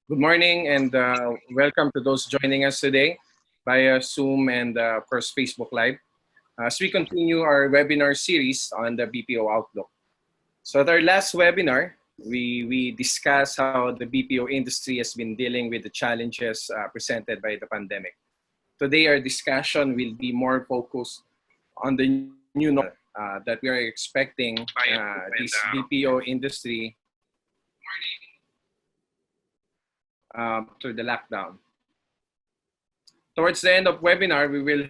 Good morning and welcome to those joining us today via Zoom and, of course, Facebook Live as we continue our webinar series on the BPO Outlook. So at our last webinar, we discussed how the BPO industry has been dealing with the challenges presented by the pandemic. Today, our discussion will be more focused on the new normal that we are expecting this BPO industry after the lockdown. Towards the end of webinar, we will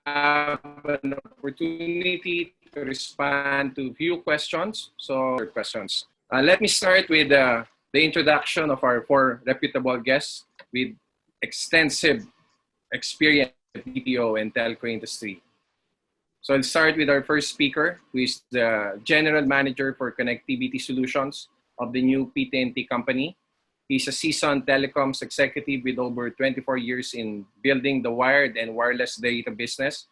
have an opportunity to respond to few questions. So, questions. Let me start with the introduction of our four reputable guests with extensive experience in the BPO and telco industry. So I'll start with our first speaker, who is the General Manager for Connectivity Solutions of the new PT&T company. He's a seasoned telecoms executive with over 24 years in building the wired and wireless data business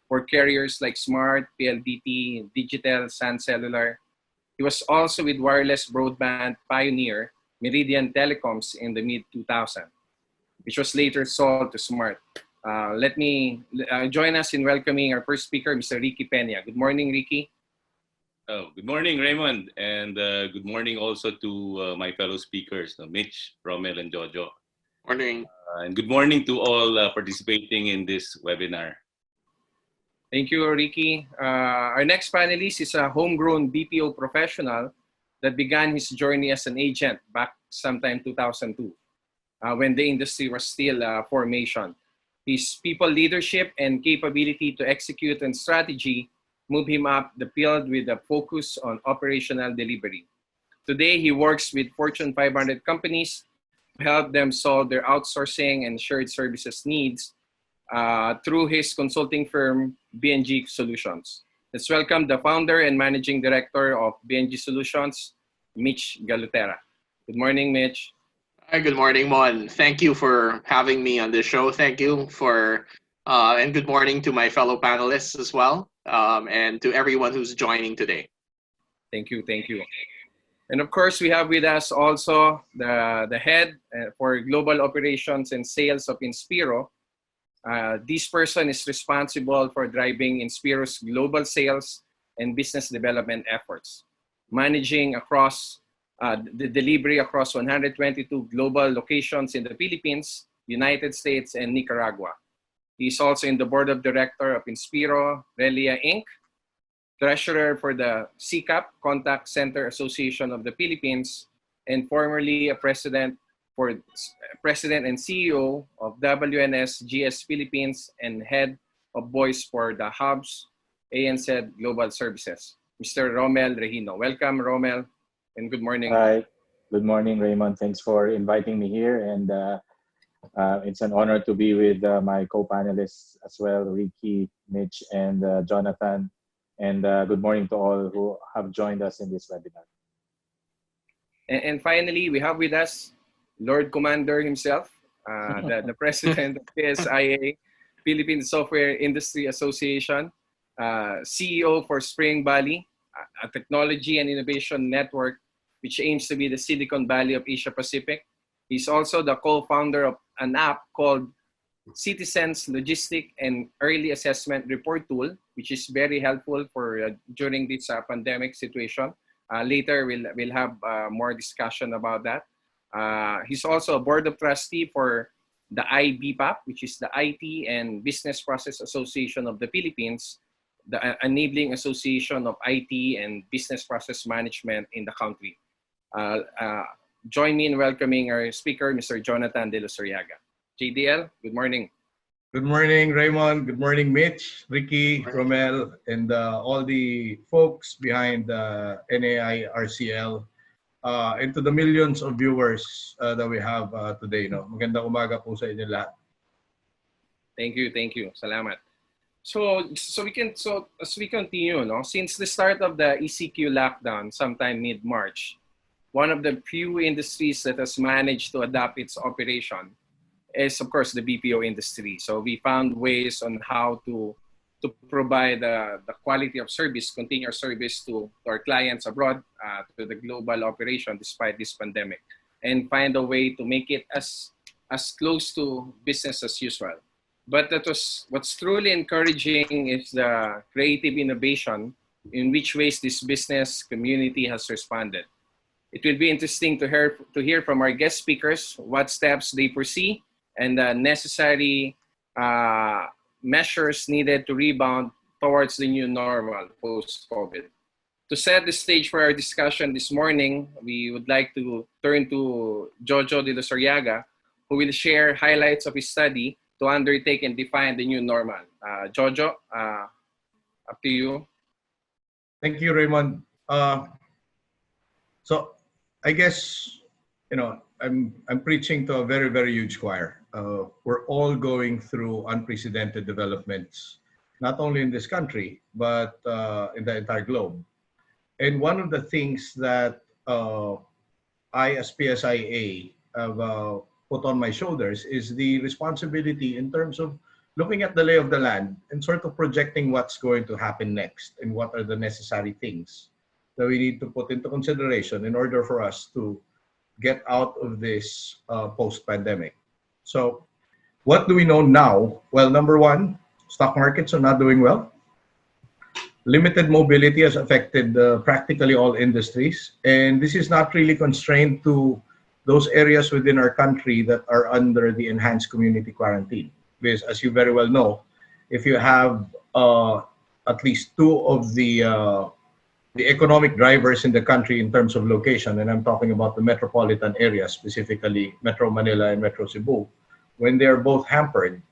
for carriers like Smart, PLDT, Digital, Sun Cellular. He was also with wireless broadband pioneer Meridian Telecoms in the mid-2000s, which was later sold to Smart. Let me join us in welcoming our first speaker, Mr. Ricky Peña. Good morning, Ricky. Oh, good morning, Raymond, and good morning also to my fellow speakers, Mitch, Rommel, and Jojo. Morning. And good morning to all participating in this webinar. Thank you, Ricky. Our next panelist is a homegrown BPO professional that began his journey as an agent back sometime 2002, when the industry was still formation. His people leadership and capability to execute on strategy moved him up the field with a focus on operational delivery. Today, he works with Fortune 500 companies to help them solve their outsourcing and shared services needs through his consulting firm, B&G Solutions. Let's welcome the founder and managing director of B&G Solutions, Mitch Galutera. Good morning, Mitch. Hi, good morning, Mon. Thank you for having me on this show. Thank you for, and good morning to my fellow panelists as well, and to everyone who's joining today. Thank you, thank you. And of course, we have with us also the head for global operations and sales of Inspiro. This person is responsible for driving Inspiro's global sales and business development efforts, managing across the delivery across 122 global locations in the Philippines, United States, and Nicaragua. He's also in the board of director of Inspiro, Relia Inc., treasurer for the CCAP, Contact Center Association of the Philippines, and formerly a president and CEO of WNS GS Philippines and head of voice for the Hubs ANZ Global Services, Mr. ROMMEL Regino. Welcome, ROMMEL, and good morning. Hi, good morning, Raymond. Thanks for inviting me here, and it's an honor to be with my co-panelists as well, Ricky, Mitch, and Jonathan. And good morning to all who have joined us in this webinar. And finally, we have with us Lord Commander himself, the president of PSIA, Philippine Software Industry Association, CEO for Spring Valley, a technology and innovation network which aims to be the Silicon Valley of Asia Pacific. He's also the co-founder of an app called Citizens Logistic and Early Assessment Report Tool, which is very helpful for during this pandemic situation. Later, we'll have more discussion about that. He's also a board of trustee for the IBPAP, which is the IT and Business Process Association of the Philippines, the enabling association of IT and business process management in the country. Join me in welcoming our speaker, Mr. Jonathan de LUZURIAGA. JDL, good morning. Good morning, Raymond. Good morning, Mitch, Ricky, Rommel, and all the folks behind NAI RCL, and to the millions of viewers that we have today. No? Magandang umaga po sa inyo lahat. Thank you. Salamat. So as we continue, no, since the start of the ECQ lockdown sometime mid-March, one of the few industries that has managed to adapt its operation is, of course, the BPO industry. So we found ways on how to to provide the quality of service, continuous service to our clients abroad, to the global operation despite this pandemic, and find a way to make it as close to business as usual. But what's truly encouraging is the creative innovation in which ways this business community has responded. It will be interesting to hear from our guest speakers what steps they foresee and the necessary measures needed to rebound towards the new normal post-COVID. To set the stage for our discussion this morning, we would like to turn to Jojo de LUZURIAGA, who will share highlights of his study to undertake and define the new normal. Jojo, up to you. Thank you, Raymond. So I guess, I'm preaching to a very, very huge choir. We're all going through unprecedented developments, not only in this country, but in the entire globe. And one of the things that I, as PSIA, have put on my shoulders is the responsibility in terms of looking at the lay of the land and sort of projecting what's going to happen next and what are the necessary things that we need to put into consideration in order for us to get out of this post-pandemic. So what do we know now? Well, number one, stock markets are not doing well. Limited mobility has affected practically all industries. And this is not really constrained to those areas within our country that are under the enhanced community quarantine. Because as you very well know, if you have at least two of the economic drivers in the country in terms of location, and I'm talking about the metropolitan area, specifically Metro Manila and Metro Cebu, when they're both hampered,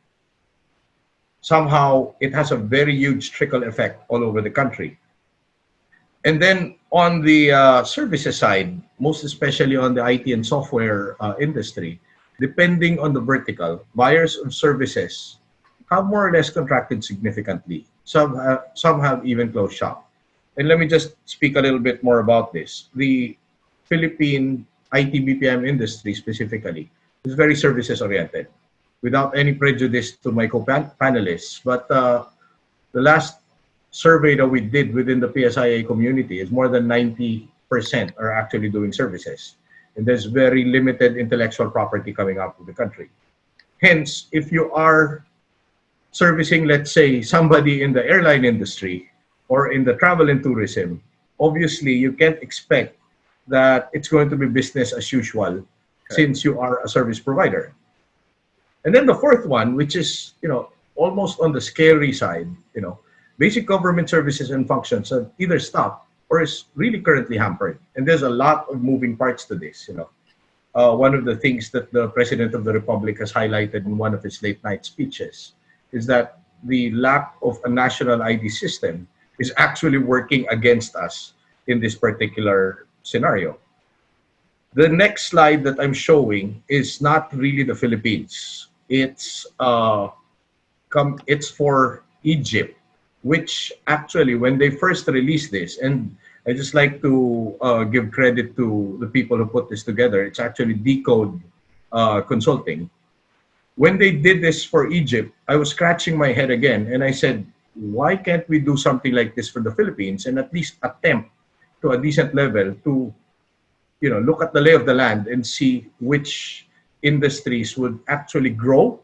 somehow it has a very huge trickle effect all over the country. And then on the services side, most especially on the IT and software industry, depending on the vertical, buyers of services have more or less contracted significantly. Some have even closed shop. And let me just speak a little bit more about this. The Philippine IT BPM industry specifically is very services oriented, without any prejudice to my co-panelists. But the last survey that we did within the PSIA community is more than 90% are actually doing services. And there's very limited intellectual property coming out of the country. Hence, if you are servicing, let's say, somebody in the airline industry or in the travel and tourism, obviously you can't expect that it's going to be business as usual since you are a service provider. And then the fourth one, which is, almost on the scary side, basic government services and functions have either stopped or is really currently hampered. And there's a lot of moving parts to this, One of the things that the President of the Republic has highlighted in one of his late night speeches is that the lack of a national ID system is actually working against us in this particular scenario. The next slide that I'm showing is not really the Philippines. It's for Egypt, which actually, when they first released this, and I just like to give credit to the people who put this together. It's actually Decode Consulting. When they did this for Egypt, I was scratching my head again, and I said, why can't we do something like this for the Philippines and at least attempt to a decent level to, look at the lay of the land and see which industries would actually grow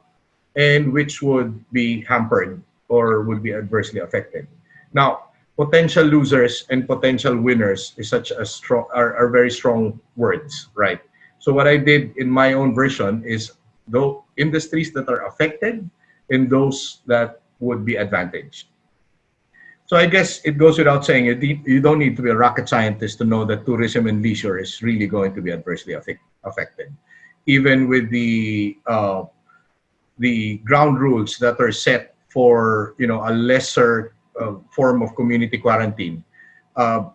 and which would be hampered or would be adversely affected. Now, potential losers and potential winners is are very strong words, right? So what I did in my own version is those industries that are affected and those that would be advantaged. So I guess it goes without saying, you don't need to be a rocket scientist to know that tourism and leisure is really going to be adversely affected, even with the ground rules that are set for a lesser form of community quarantine.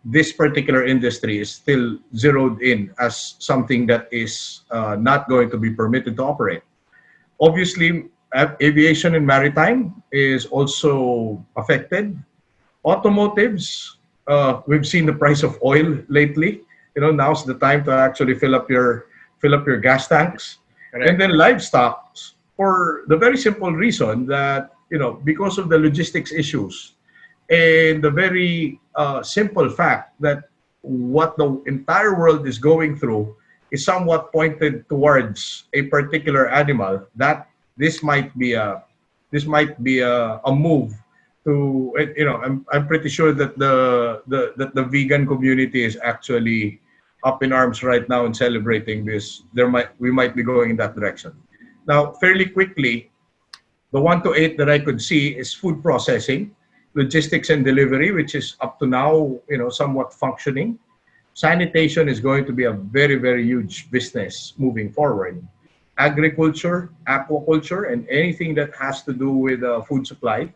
This particular industry is still zeroed in as something that is not going to be permitted to operate. Obviously, aviation and maritime is also affected. Automotives, we've seen the price of oil lately. Now's the time to actually fill up your gas tanks. Correct. And then livestock, for the very simple reason that because of the logistics issues and the very simple fact that what the entire world is going through is somewhat pointed towards a particular animal, that this might be a move to, I'm pretty sure that the vegan community is actually up in arms right now and celebrating this. We might be going in that direction. Now, fairly quickly, the 1 to 8 that I could see is food processing, logistics and delivery, which is up to now, somewhat functioning. Sanitation is going to be a very, very huge business moving forward. Agriculture, aquaculture, and anything that has to do with food supply.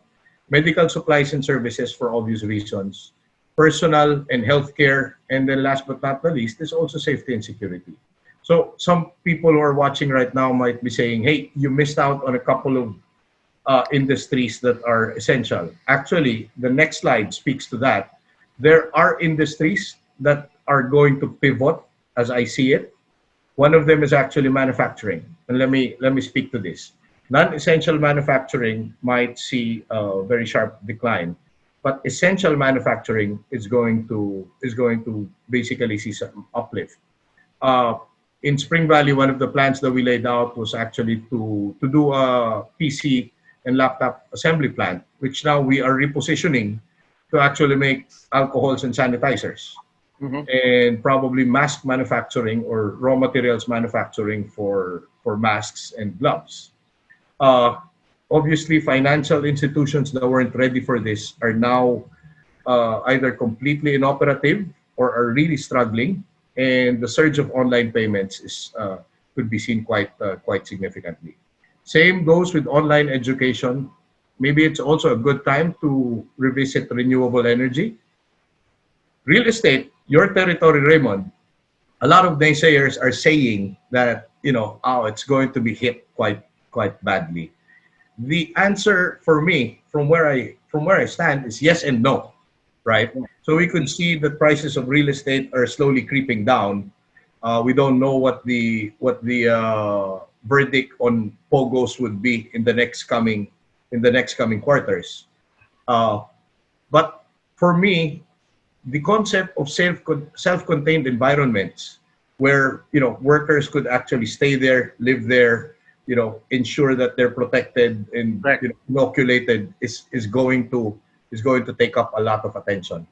Medical supplies and services for obvious reasons. Personal and healthcare. And then last but not the least is also safety and security. So some people who are watching right now might be saying, hey, you missed out on a couple of industries that are essential. Actually, the next slide speaks to that. There are industries that are going to pivot as I see it. One of them is actually manufacturing. And let me speak to this. Non-essential manufacturing might see a very sharp decline, but essential manufacturing is going to basically see some uplift. In Spring Valley, one of the plans that we laid out was actually to do a PC and laptop assembly plant, which now we are repositioning to actually make alcohols and sanitizers. And probably mask manufacturing or raw materials manufacturing for masks and gloves. Obviously, financial institutions that weren't ready for this are now either completely inoperative or are really struggling, and the surge of online payments is could be seen quite significantly. Same goes with online education. Maybe it's also a good time to revisit renewable energy. Real estate, your territory, Raymond, a lot of naysayers are saying that, it's going to be hit quite badly. The answer for me, from where I stand, is yes and no, right? So we could see that prices of real estate are slowly creeping down. We don't know what the verdict on POGOs would be in the next coming quarters. But for me, the concept of self-contained environments where workers could actually stay there, live there, ensure that they're protected and inoculated is going to take up a lot of attention.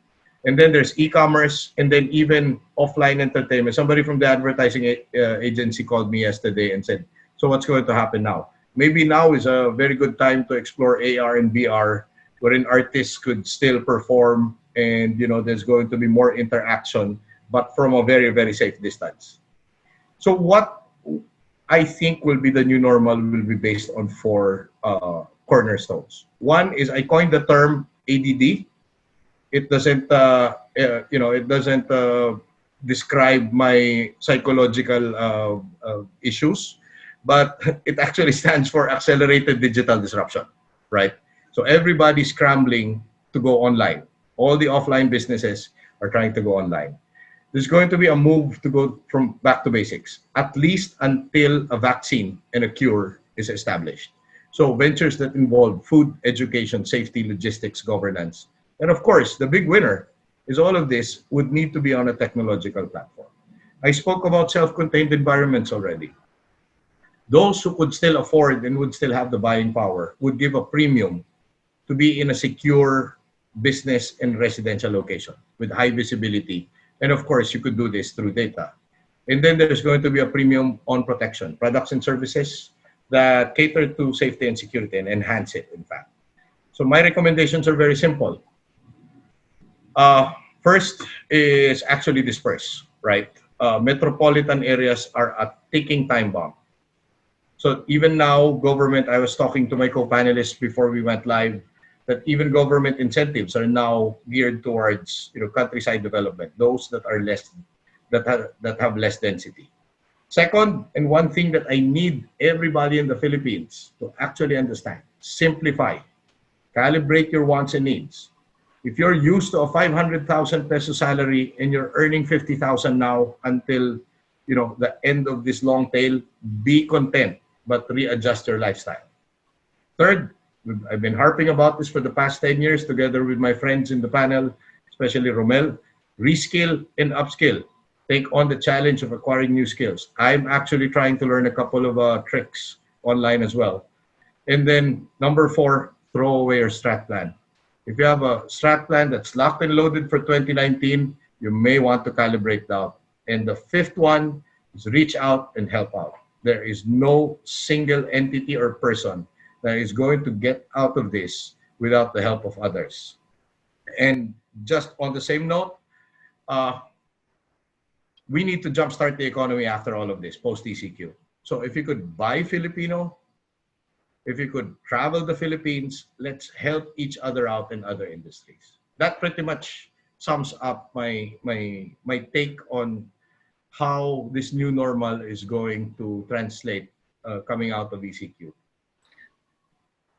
And then there's e-commerce, and then even offline entertainment. Somebody from the advertising agency called me yesterday and said, so what's going to happen now? Maybe now is a very good time to explore AR and VR, wherein artists could still perform, and there's going to be more interaction, but from a very, very safe distance. So what I think will be the new normal will be based on 4 cornerstones. One is, I coined the term ADD. It doesn't describe my psychological issues, but it actually stands for accelerated digital disruption, right? So everybody's scrambling to go online. All the offline businesses are trying to go online. There's going to be a move to go from back to basics, at least until a vaccine and a cure is established. So ventures that involve food, education, safety, logistics, governance. And of course, the big winner is all of this would need to be on a technological platform. I spoke about self-contained environments already. Those who could still afford and would still have the buying power would give a premium to be in a secure business and residential location with high visibility. And of course, you could do this through data. And then there's going to be a premium on protection, products and services that cater to safety and security and enhance it, in fact. So my recommendations are very simple. First is actually disperse, right? Metropolitan areas are a ticking time bomb. So even now, government, I was talking to my co-panelists before we went live, that even government incentives are now geared towards countryside development, those that are less that have less density. Second, and one thing that I need everybody in the Philippines to actually understand: simplify, calibrate your wants and needs. If you're used to a 500,000 peso salary and you're earning 50,000 now until the end of this long tail, be content, but readjust your lifestyle. Third, I've been harping about this for the past 10 years together with my friends in the panel, especially Rommel. Reskill and upskill. Take on the challenge of acquiring new skills. I'm actually trying to learn a couple of tricks online as well. And then number 4, throw away your strat plan. If you have a strat plan that's locked and loaded for 2019, you may want to calibrate down. And the 5th one is reach out and help out. There is no single entity or person that is going to get out of this without the help of others. And just on the same note, we need to jumpstart the economy after all of this, post-ECQ. So if you could buy Filipino, if you could travel the Philippines, let's help each other out in other industries. That pretty much sums up my take on how this new normal is going to translate coming out of ECQ.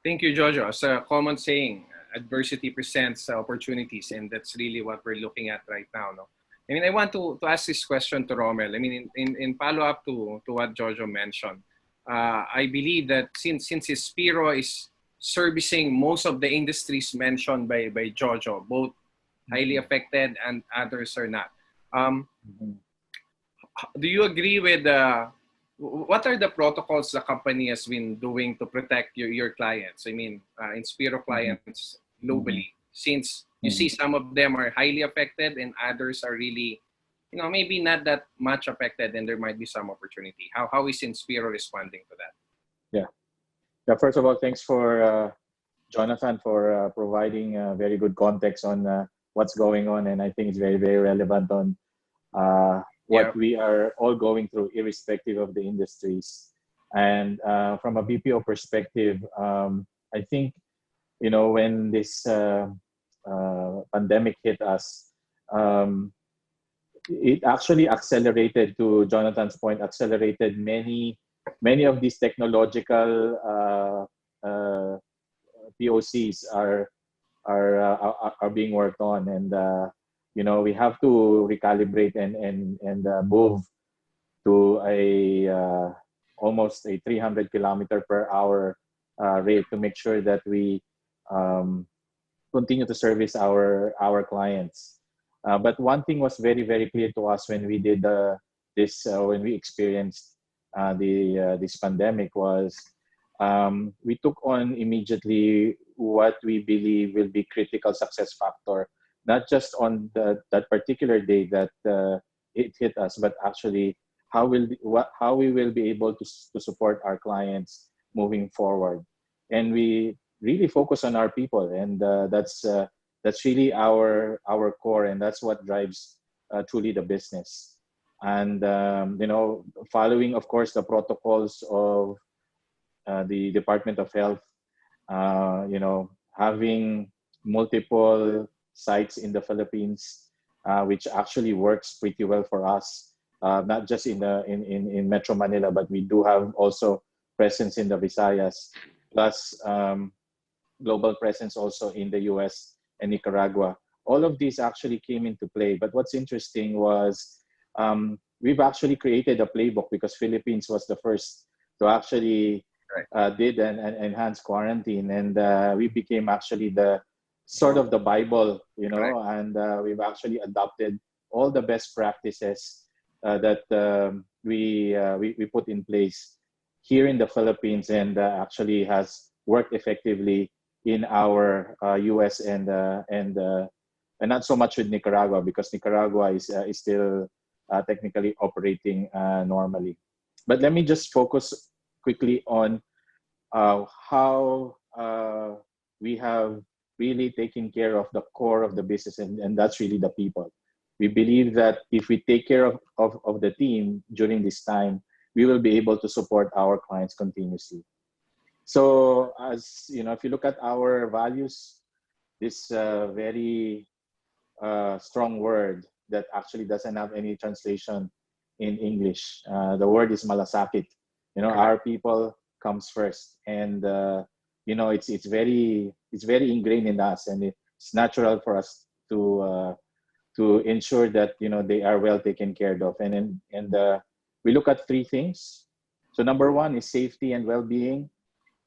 Thank you, Jojo. As a common saying, adversity presents opportunities, and that's really what we're looking at right now. No? I mean, I want to ask this question to Rommel. I mean, in follow-up to what Jojo mentioned, I believe that since Inspiro is servicing most of the industries mentioned by Jojo, both highly affected and others are not. Do you agree with what are the protocols the company has been doing to protect your clients? I mean, Inspiro clients globally, since you see some of them are highly affected and others are really, maybe not that much affected, and there might be some opportunity. How is Inspiro responding to that? Yeah. First of all, thanks for Jonathan for providing very good context on what's going on, and I think it's very, very relevant on what we are all going through, irrespective of the industries. And from a BPO perspective, I think, when this pandemic hit us, it actually accelerated, to Jonathan's point, accelerated many of these technological POCs are being worked on, and we have to recalibrate and move to a almost a 300 kilometer per hour rate to make sure that we continue to service our clients. But one thing was very, very clear to us when we did when we experienced this pandemic was we took on immediately what we believe will be critical success factor, not just on that particular day that it hit us, but actually how we will be able to support our clients moving forward. And we really focus on our people, and that's really our core, and that's what drives truly the business. And following, of course, the protocols of the Department of Health, having multiple sites in the Philippines, which actually works pretty well for us, not just in Metro Manila, but we do have also presence in the Visayas, plus global presence also in the US and Nicaragua. All of these actually came into play. But what's interesting was we've actually created a playbook, because Philippines was the first to actually did an enhanced quarantine, and we became actually the sort of the Bible, and we've actually adopted all the best practices that we put in place here in the Philippines, and actually has worked effectively in our US and not so much with Nicaragua, because Nicaragua is still technically operating normally. But let me just focus quickly on how we have really taken care of the core of the business, and that's really the people. We believe that if we take care of the team during this time, we will be able to support our clients continuously. So as if you look at our values, this very strong word that actually doesn't have any translation in English. The word is malasakit. Our people comes first, and it's very ingrained in us, and it's natural for us to ensure that they are well taken care of. And we look at three things. So number one is safety and well-being.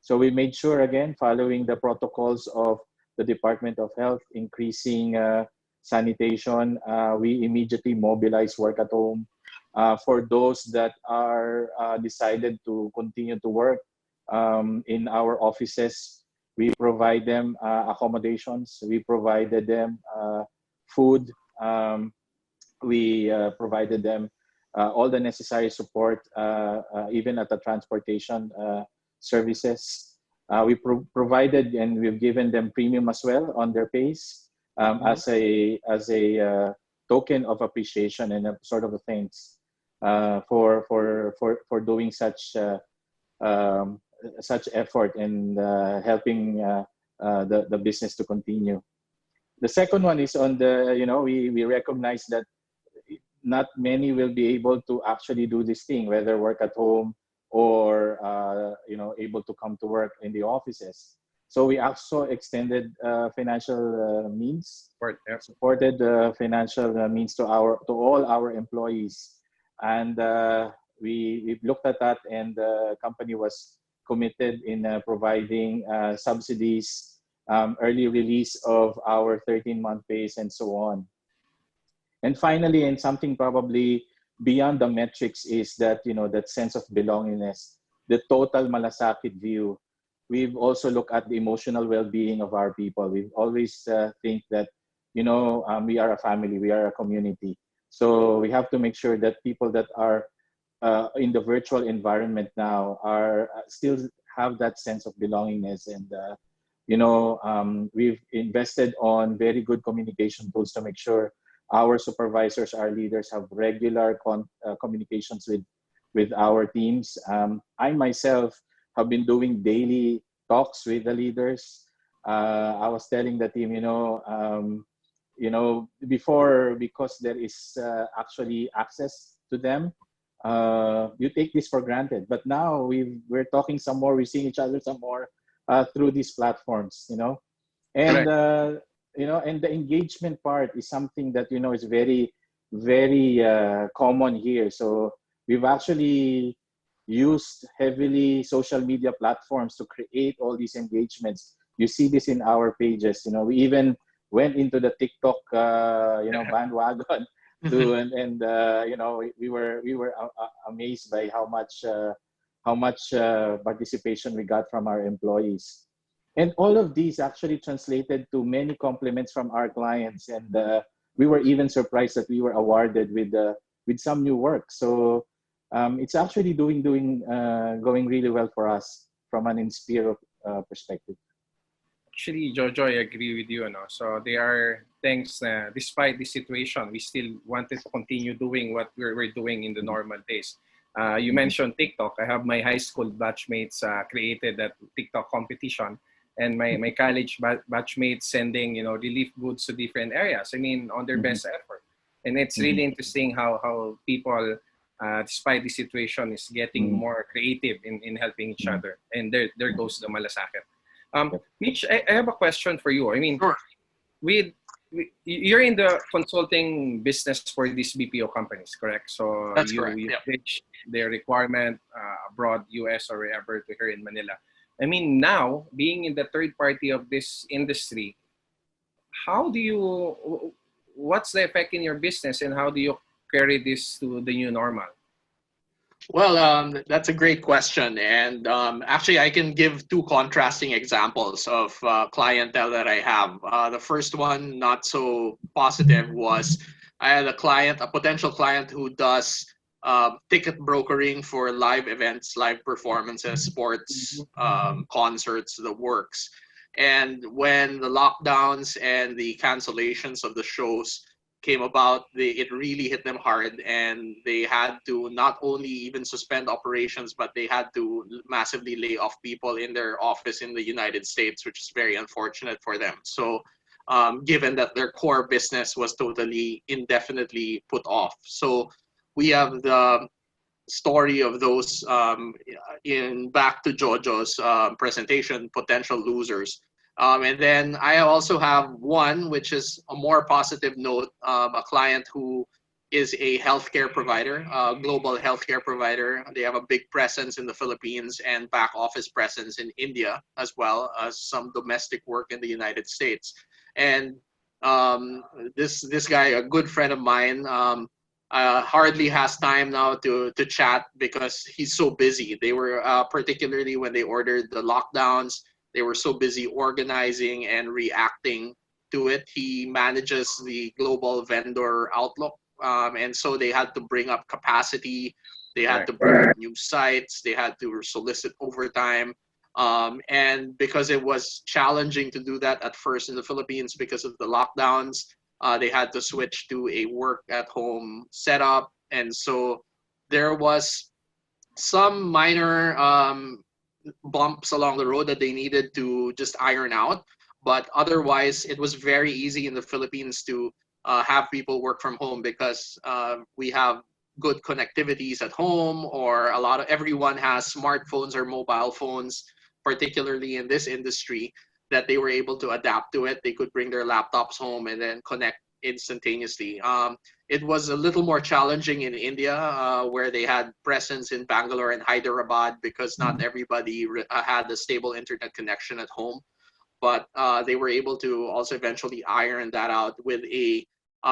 So we made sure, again, following the protocols of the Department of Health, increasing sanitation, we immediately mobilized work at home. For those that are decided to continue to work in our offices, we provide them accommodations. We provided them food. We provided them all the necessary support, even at the transportation services. We provided and we've given them premium as well on their pays as a token of appreciation and a sort of a thanks for doing such such effort and helping the business to continue. The second one is on the, we recognize that not many will be able to actually do this thing, whether work at home or, able to come to work in the offices. So we also extended financial means, supported financial means to all our employees. And we looked at that, and the company was committed in providing subsidies, early release of our 13-month pays, and so on. And finally, and something probably beyond the metrics, is that, that sense of belongingness, the total malasakit view. We've also looked at the emotional well-being of our people. We've always think that, we are a family, we are a community. So we have to make sure that people that are in the virtual environment now are still have that sense of belongingness. And, we've invested on very good communication tools to make sure our supervisors, our leaders have regular communications with our teams. I myself have been doing daily talks with the leaders. I was telling the team, before, because there is actually access to them, you take this for granted. But now we're talking some more, we're seeing each other some more through these platforms, and and the engagement part is something that is very, very common here. So we've actually used heavily social media platforms to create all these engagements. You see this in our pages. We even went into the TikTok bandwagon too, and we were amazed by how much participation we got from our employees. And all of these actually translated to many compliments from our clients, and we were even surprised that we were awarded with some new work. So it's actually going really well for us from an Inspiro perspective. Actually, Jojo, I agree with you. So there are things despite the situation, we still wanted to continue doing what we're doing in the normal days. You mentioned TikTok. I have my high school batchmates created that TikTok competition, and my college batchmates sending relief goods to different areas. I mean, on their best effort. And it's really interesting how people, despite the situation, is getting more creative in helping each other. And there goes the malasakit. Mitch, I have a question for you. I mean, Sure. You're in the consulting business for these BPO companies, correct? So That's correct. You pitch their requirement abroad, US or wherever, to here in Manila. I mean, now being in the third party of this industry, what's the effect in your business, and how do you carry this to the new normal? Well, that's a great question. And actually, I can give two contrasting examples of clientele that I have. The first one, not so positive, was I had a potential client who does ticket brokering for live events, live performances, sports, concerts, the works. And when the lockdowns and the cancellations of the shows came about, it really hit them hard, and they had to not only even suspend operations, but they had to massively lay off people in their office in the United States, which is very unfortunate for them. So given that their core business was totally indefinitely put off. So we have the story of those in back to Jojo's presentation, potential losers. And then I also have one, which is a more positive note, a client who is a healthcare provider, a global healthcare provider. They have a big presence in the Philippines and back office presence in India, as well as some domestic work in the United States. And this guy, a good friend of mine, hardly has time now to chat because he's so busy. They were particularly when they ordered the lockdowns, they were so busy organizing and reacting to it. He manages the global vendor outlook, and so they had to bring up capacity. They had to bring up new sites. They had to solicit overtime. And because it was challenging to do that at first in the Philippines because of the lockdowns, they had to switch to a work at home setup. And so there was some minor bumps along the road that they needed to just iron out. But otherwise, it was very easy in the Philippines to have people work from home because we have good connectivities at home, or everyone has smartphones or mobile phones, particularly in this industry, that they were able to adapt to it. They could bring their laptops home and then connect instantaneously. It was a little more challenging in India, where they had presence in Bangalore and Hyderabad because not everybody had a stable internet connection at home. But they were able to also eventually iron that out with a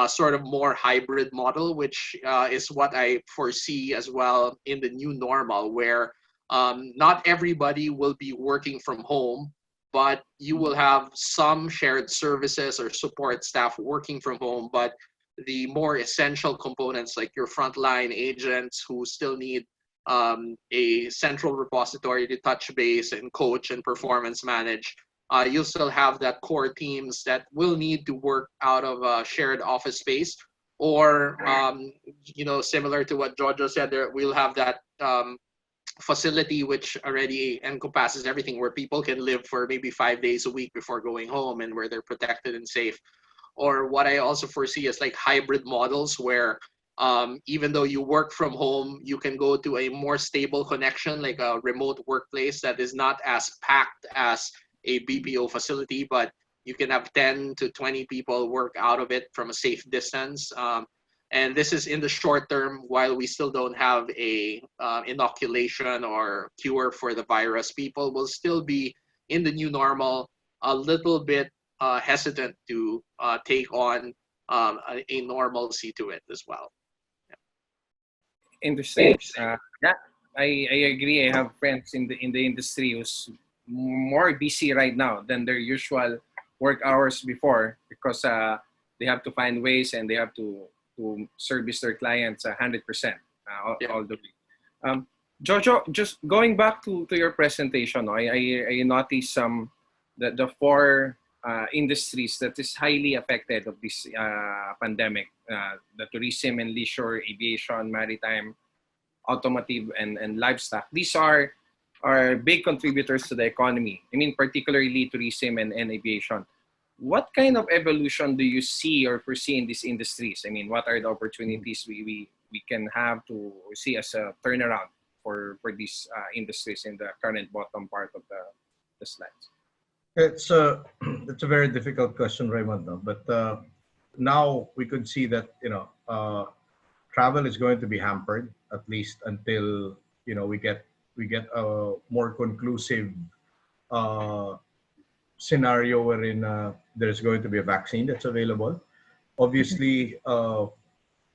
sort of more hybrid model, which is what I foresee as well in the new normal, where not everybody will be working from home, but you will have some shared services or support staff working from home. But the more essential components, like your frontline agents who still need a central repository to touch base and coach and performance manage, you'll still have that core teams that will need to work out of a shared office space, or similar to what Jojo said, there we'll have that facility which already encompasses everything, where people can live for maybe 5 days a week before going home, and where they're protected and safe. Or what I also foresee is like hybrid models, where even though you work from home, you can go to a more stable connection, like a remote workplace that is not as packed as a BPO facility, but you can have 10 to 20 people work out of it from a safe distance. And this is in the short term, while we still don't have a inoculation or cure for the virus. People will still be in the new normal a little bit hesitant to take on a normalcy to it as well. Interesting. Yeah, I agree. I have friends in the industry who's more busy right now than their usual work hours before, because they have to find ways and they have to service their clients 100% all the way. Jojo, just going back to your presentation, I noticed the four industries that is highly affected of this pandemic: the tourism and leisure, aviation, maritime, automotive, and livestock. These are big contributors to the economy. I mean, particularly tourism and aviation. What kind of evolution do you see or foresee in these industries? I mean, what are the opportunities we can have to see as a turnaround for these industries in the current bottom part of the slides? It's a very difficult question, Raymond. No? But now we could see that travel is going to be hampered, at least until we get a more conclusive scenario wherein there's going to be a vaccine that's available. Obviously,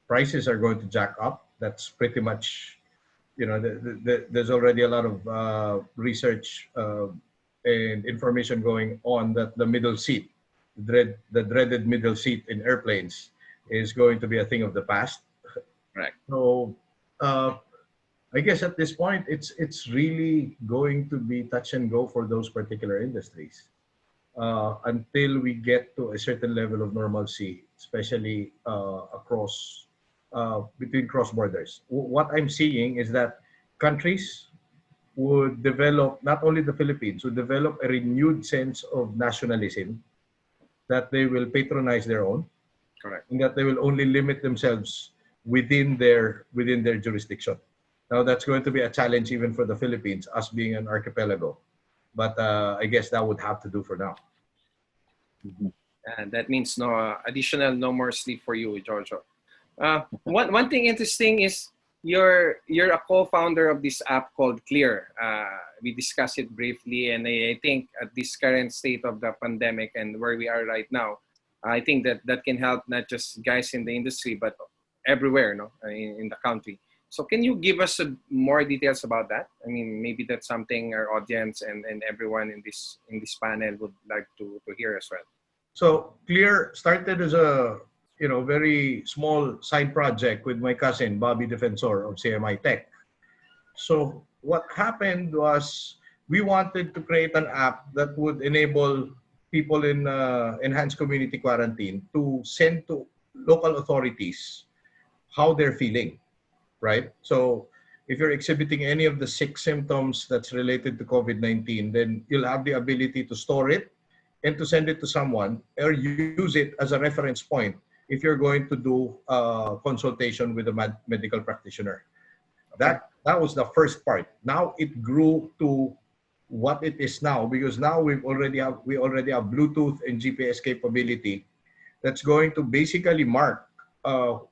prices are going to jack up. That's pretty much, there's already a lot of research and information going on that the middle seat, the dreaded middle seat in airplanes, is going to be a thing of the past. Right. So I guess at this point, it's really going to be touch and go for those particular industries until we get to a certain level of normalcy, especially across between cross borders. What I'm seeing is that countries would develop, not only the Philippines, would develop a renewed sense of nationalism, that they will patronize their own. Correct. And that they will only limit themselves within their jurisdiction. Now that's going to be a challenge even for the Philippines, us being an archipelago. But I guess that would have to do for now. And that means no more sleep for you, Giorgio. One thing interesting is you're a co-founder of this app called Clear. We discussed it briefly, and I think at this current state of the pandemic and where we are right now, I think that can help not just guys in the industry but everywhere, no, in the country. So can you give us more details about that? I mean, maybe that's something our audience and everyone in this panel would like to hear as well. So Clear started as a very small side project with my cousin Bobby Defensor of CMI Tech. So what happened was we wanted to create an app that would enable people in enhanced community quarantine to send to local authorities how they're feeling, right? So if you're exhibiting any of the 6 symptoms that's related to COVID-19, then you'll have the ability to store it and to send it to someone or use it as a reference point if you're going to do a consultation with a medical practitioner. That was the first part. Now it grew to what it is now, because now we already have Bluetooth and GPS capability that's going to basically mark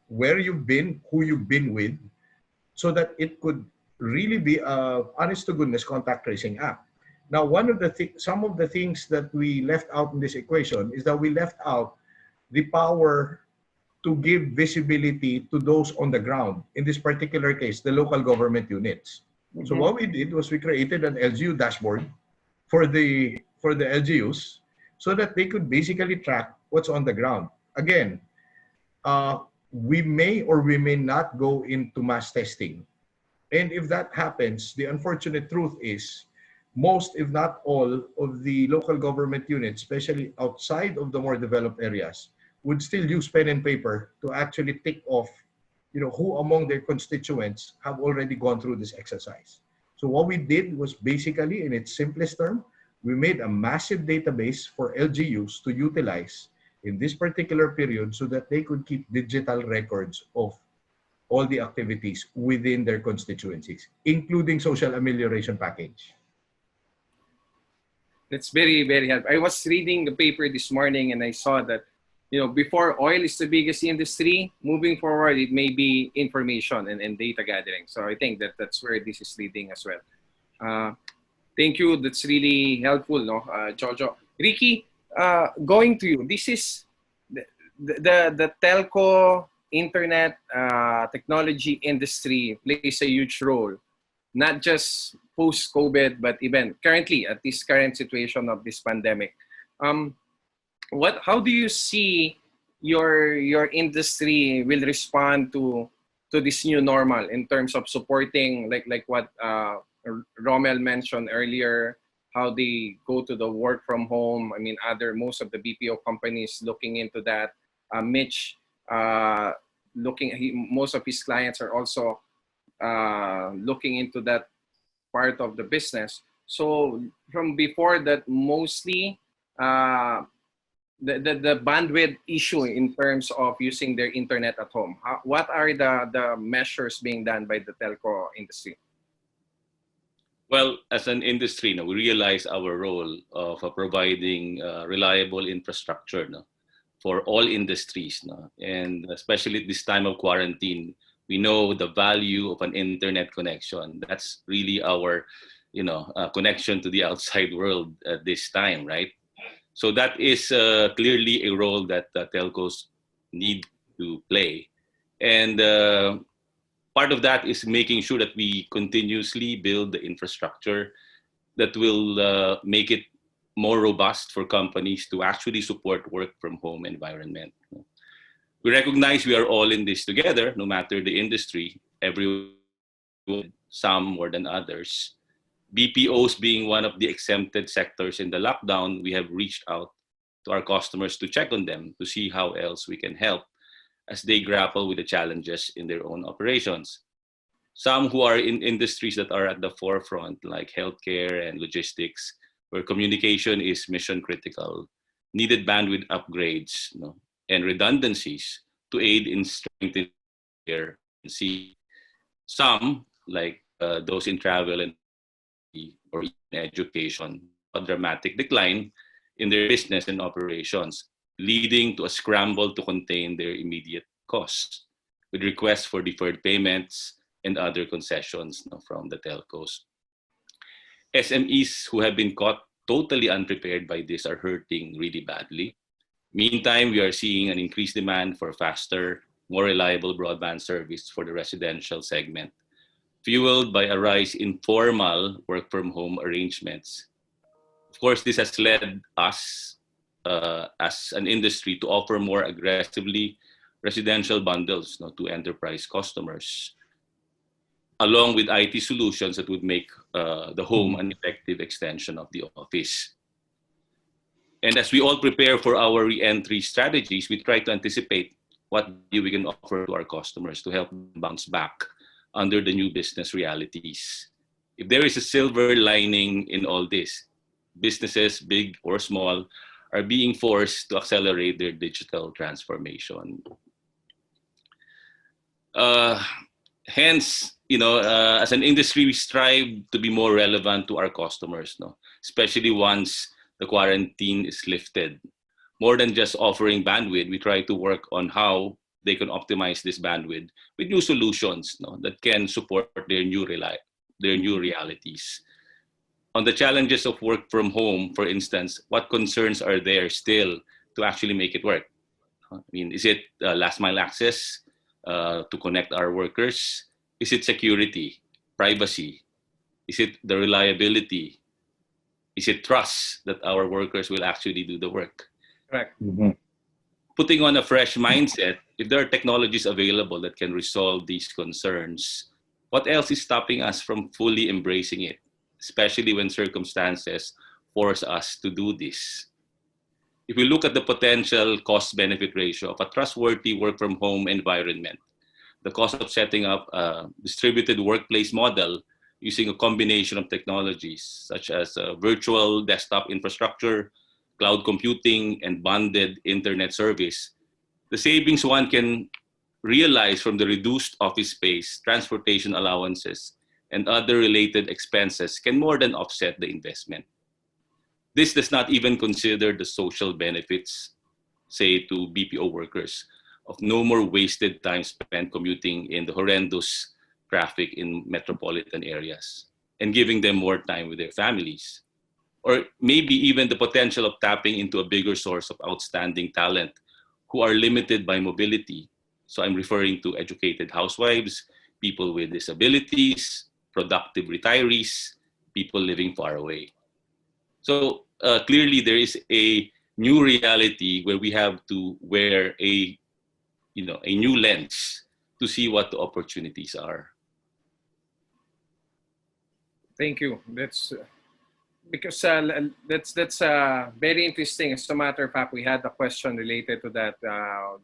where you've been, who you've been with, so that it could really be a honest to goodness contact tracing app. Now, some of the things that we left out in this equation is that we left out the power to give visibility to those on the ground. In this particular case, the local government units. Mm-hmm. So what we did was we created an LGU dashboard for the LGUs so that they could basically track what's on the ground. Again, we may or we may not go into mass testing. And if that happens, the unfortunate truth is most, if not all, of the local government units, especially outside of the more developed areas, would still use pen and paper to actually tick off, who among their constituents have already gone through this exercise. So what we did was basically, in its simplest term, we made a massive database for LGUs to utilize in this particular period so that they could keep digital records of all the activities within their constituencies, including social amelioration package. That's very, very helpful. I was reading the paper this morning and I saw that, before oil is the biggest industry, moving forward, it may be information and data gathering. So I think that's where this is leading as well. Thank you. That's really helpful, Jojo. Ricky, going to you. This is the telco, internet, technology industry plays a huge role, not just post-COVID, but even currently at this current situation of this pandemic. How do you see your industry will respond to this new normal in terms of supporting like what Rommel mentioned earlier, how they go to the work from home? I mean, most of the BPO companies looking into that. Mitch, most of his clients are also looking into that part of the business. So from before that, mostly the bandwidth issue in terms of using their internet at home. What are the measures being done by the telco industry? Well, as an industry, we realize our role of providing reliable infrastructure for all industries. And especially at this time of quarantine, we know the value of an internet connection. That's really our connection to the outside world at this time, right? So that is clearly a role that telcos need to play. And part of that is making sure that we continuously build the infrastructure that will make it more robust for companies to actually support work from home environment. We recognize we are all in this together, no matter the industry, everyone, some more than others. BPOs being one of the exempted sectors in the lockdown, we have reached out to our customers to check on them, to see how else we can help as they grapple with the challenges in their own operations. Some who are in industries that are at the forefront, like healthcare and logistics, where communication is mission critical, needed bandwidth upgrades and redundancies to aid in strengthening their resiliency. Some, like those in travel and or education, a dramatic decline in their business and operations, leading to a scramble to contain their immediate costs. with requests for deferred payments and other concessions from the telcos. SMEs who have been caught totally unprepared by this are hurting really badly. Meantime, we are seeing an increased demand for faster, more reliable broadband service for the residential segment, fueled by a rise in formal work-from-home arrangements. Of course, this has led us as an industry to offer more aggressively residential bundles to enterprise customers, along with IT solutions that would make the home an effective extension of the office. And as we all prepare for our re-entry strategies, we try to anticipate what we can offer to our customers to help them bounce back under the new business realities. If there is a silver lining in all this, businesses, big or small, are being forced to accelerate their digital transformation. Hence, as an industry, we strive to be more relevant to our customers, especially once the quarantine is lifted. More than just offering bandwidth, we try to work on how they can optimize this bandwidth with new solutions that can support their new realities. On the challenges of work from home, for instance, what concerns are there still to actually make it work? I mean, is it last mile access to connect our workers? Is it security, privacy? Is it the reliability? Is it trust that our workers will actually do the work? Correct. Putting on a fresh mindset, if there are technologies available that can resolve these concerns, what else is stopping us from fully embracing it, especially when circumstances force us to do this? If we look at the potential cost-benefit ratio of a trustworthy work-from-home environment, the cost of setting up a distributed workplace model using a combination of technologies such as virtual desktop infrastructure, cloud computing, and bonded internet service, the savings one can realize from the reduced office space, transportation allowances, and other related expenses can more than offset the investment. This does not even consider the social benefits, say to BPO workers, of no more wasted time spent commuting in the horrendous traffic in metropolitan areas and giving them more time with their families. Or maybe even the potential of tapping into a bigger source of outstanding talent who are limited by mobility. So I'm referring to educated housewives, people with disabilities, productive retirees, people living far away. So clearly there is a new reality where we have to wear a new lens to see what the opportunities are. Thank you. That's because that's very interesting. As a matter of fact, we had a question related to that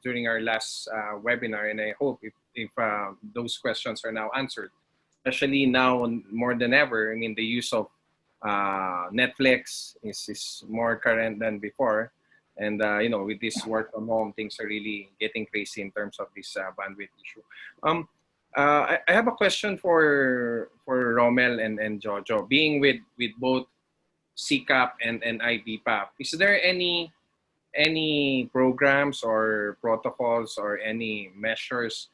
during our last webinar, and I hope if those questions are now answered, especially now more than ever. I mean, the use of Netflix is more current than before, and with this work from home, things are really getting crazy in terms of this bandwidth issue. I have a question for Rommel and Jojo. Being with both CCAP and IBPAP, is there any programs or protocols or any measures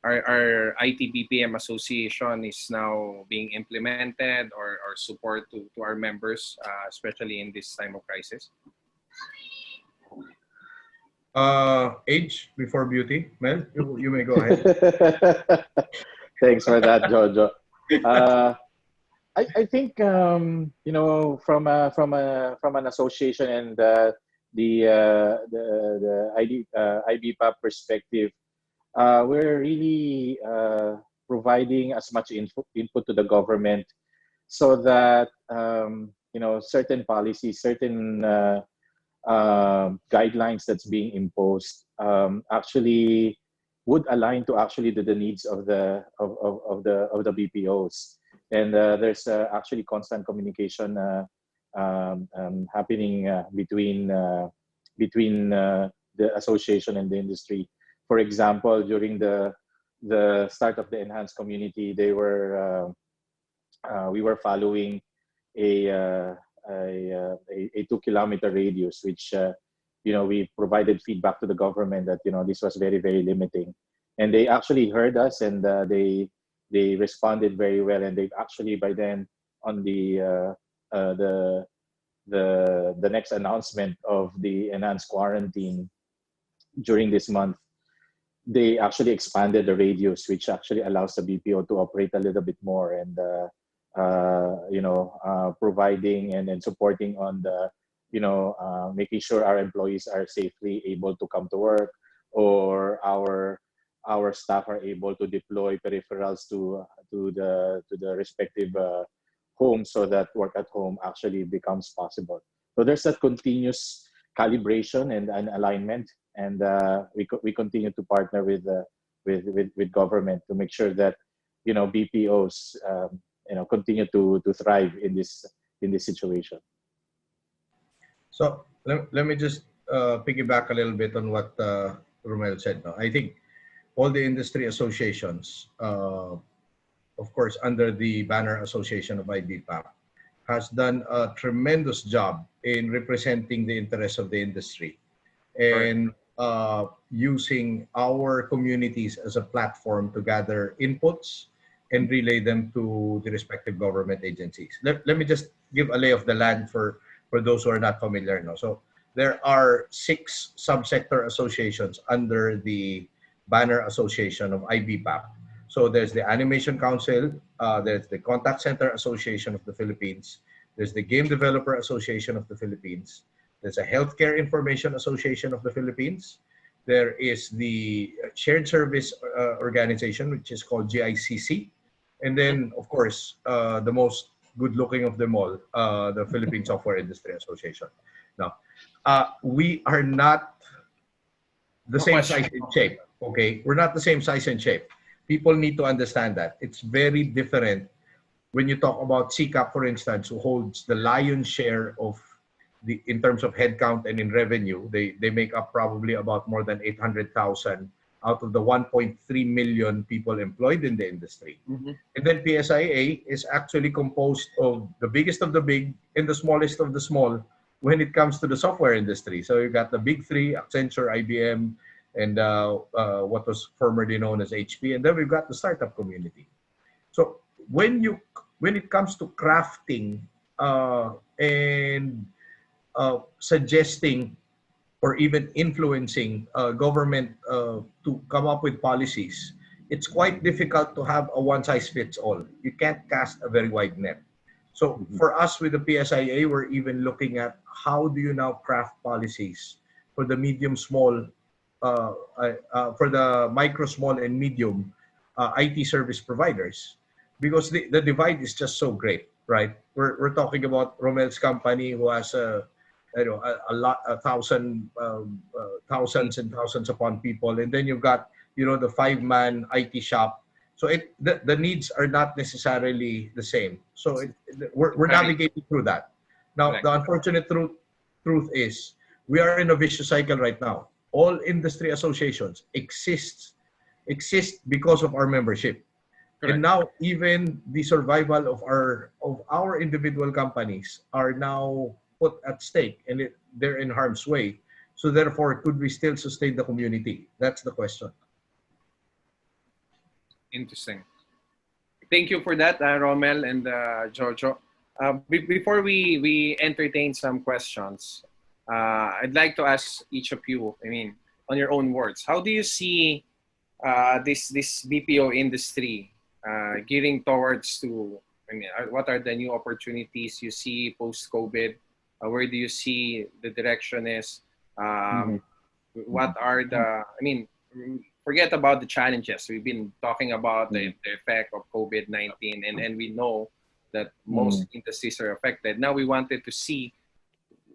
our IT-BPM association is now being implemented or support to our members, especially in this time of crisis? Age before beauty. Mel, you may go ahead. Thanks for that, Jojo. I think from an association and the IBPAP perspective, we're really providing as much input to the government so that certain policies, certain guidelines that's being imposed actually would align to the needs of the BPOs. And there's actually constant communication happening between the association and the industry. For example, during the start of the enhanced community, we were following a 2-kilometer radius, which we provided feedback to the government that this was very, very limiting. and they actually heard us, and they responded very well, and they've actually by then on uh, the the next announcement of the enhanced quarantine during this month, they actually expanded the radius, which actually allows the BPO to operate a little bit more, and providing and supporting on the making sure our employees are safely able to come to work, or our staff are able to deploy peripherals to the respective homes, so that work at home actually becomes possible. So there's that continuous calibration and alignment, and we continue to partner with government to make sure that BPOs continue to thrive in this situation. So let me just piggyback a little bit on what Romel said. No? I think all the industry associations, of course, under the banner association of IBPAP, has done a tremendous job in representing the interests of the industry, and using our communities as a platform to gather inputs and relay them to the respective government agencies. Let me just give a lay of the land for those who are not familiar. No? So there are 6 subsector associations under the banner association of IBPAP. So there's the Animation Council, there's the Contact Center Association of the Philippines, there's the Game Developer Association of the Philippines, there's a Healthcare Information Association of the Philippines, there is the Shared Service Organization, which is called GICC, and then, of course, the most good-looking of them all, the Philippine Software Industry Association. Now, we are not the same size and shape, okay? We're not the same size and shape. People need to understand that. It's very different when you talk about CCAP, for instance, who holds the lion's share of in terms of headcount and in revenue. They make up probably about more than 800,000 out of the 1.3 million people employed in the industry. Mm-hmm. And then PSIA is actually composed of the biggest of the big and the smallest of the small when it comes to the software industry. So you got the big 3, Accenture, IBM, and what was formerly known as HP, and then we've got the startup community. So when it comes to crafting and suggesting or even influencing government to come up with policies, it's quite difficult to have a one-size-fits-all. You can't cast a very wide net. So for us with the PSIA, we're even looking at how do you now craft policies for the medium, small, for the micro, small, and medium IT service providers, because the divide is just so great, right? We're talking about Rommel's company, who has thousands and thousands upon people, and then you've got the 5-man IT shop. So the needs are not necessarily the same. So we're navigating through that. Now, the unfortunate truth is we are in a vicious cycle right now. All industry associations exist because of our membership. Correct. And now even the survival of our individual companies are now put at stake, and they're in harm's way. So therefore, could we still sustain the community? That's the question. Interesting. Thank you for that, Rommel and Jojo. Before we entertain some questions, I'd like to ask each of you, on your own words, how do you see this BPO industry gearing towards to, what are the new opportunities you see post-COVID? Where do you see the direction is? What are the, forget about the challenges. We've been talking about the effect of COVID-19, and we know that most industries are affected. Now we wanted to see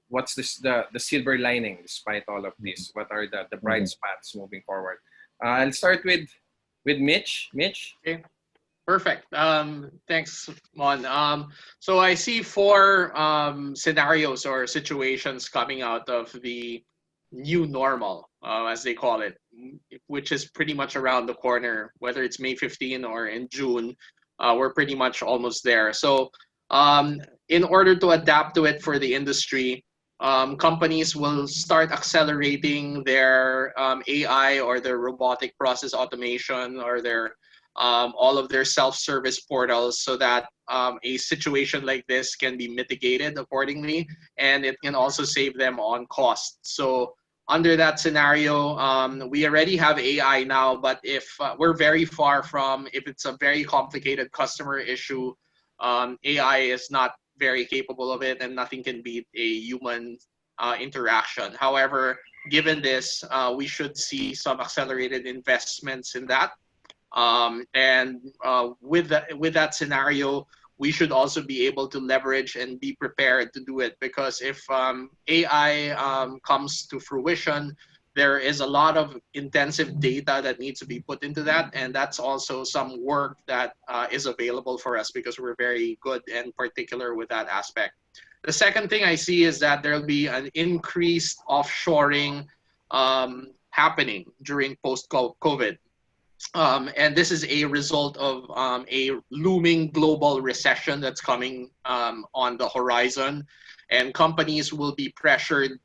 what's the silver lining despite all of this. What are the bright spots moving forward? I'll start with Mitch. Mitch? Okay. Perfect. Thanks, Mon. So I see 4 scenarios or situations coming out of the new normal, as they call it, which is pretty much around the corner, whether it's May 15 or in June. We're pretty much almost there. So in order to adapt to it for the industry, companies will start accelerating their AI or their robotic process automation or their all of their self-service portals so that a situation like this can be mitigated accordingly, and it can also save them on cost. So under that scenario, we already have AI now, but if we're very far from, if it's a very complicated customer issue, AI is not very capable of it, and nothing can beat a human interaction. However, given this, we should see some accelerated investments in that. With that scenario, we should also be able to leverage and be prepared to do it, because if AI comes to fruition, there is a lot of intensive data that needs to be put into that, and that's also some work that is available for us because we're very good and particular with that aspect. The second thing I see is that there'll be an increased offshoring happening during post-COVID. And this is a result of a looming global recession that's coming on the horizon, and companies will be pressured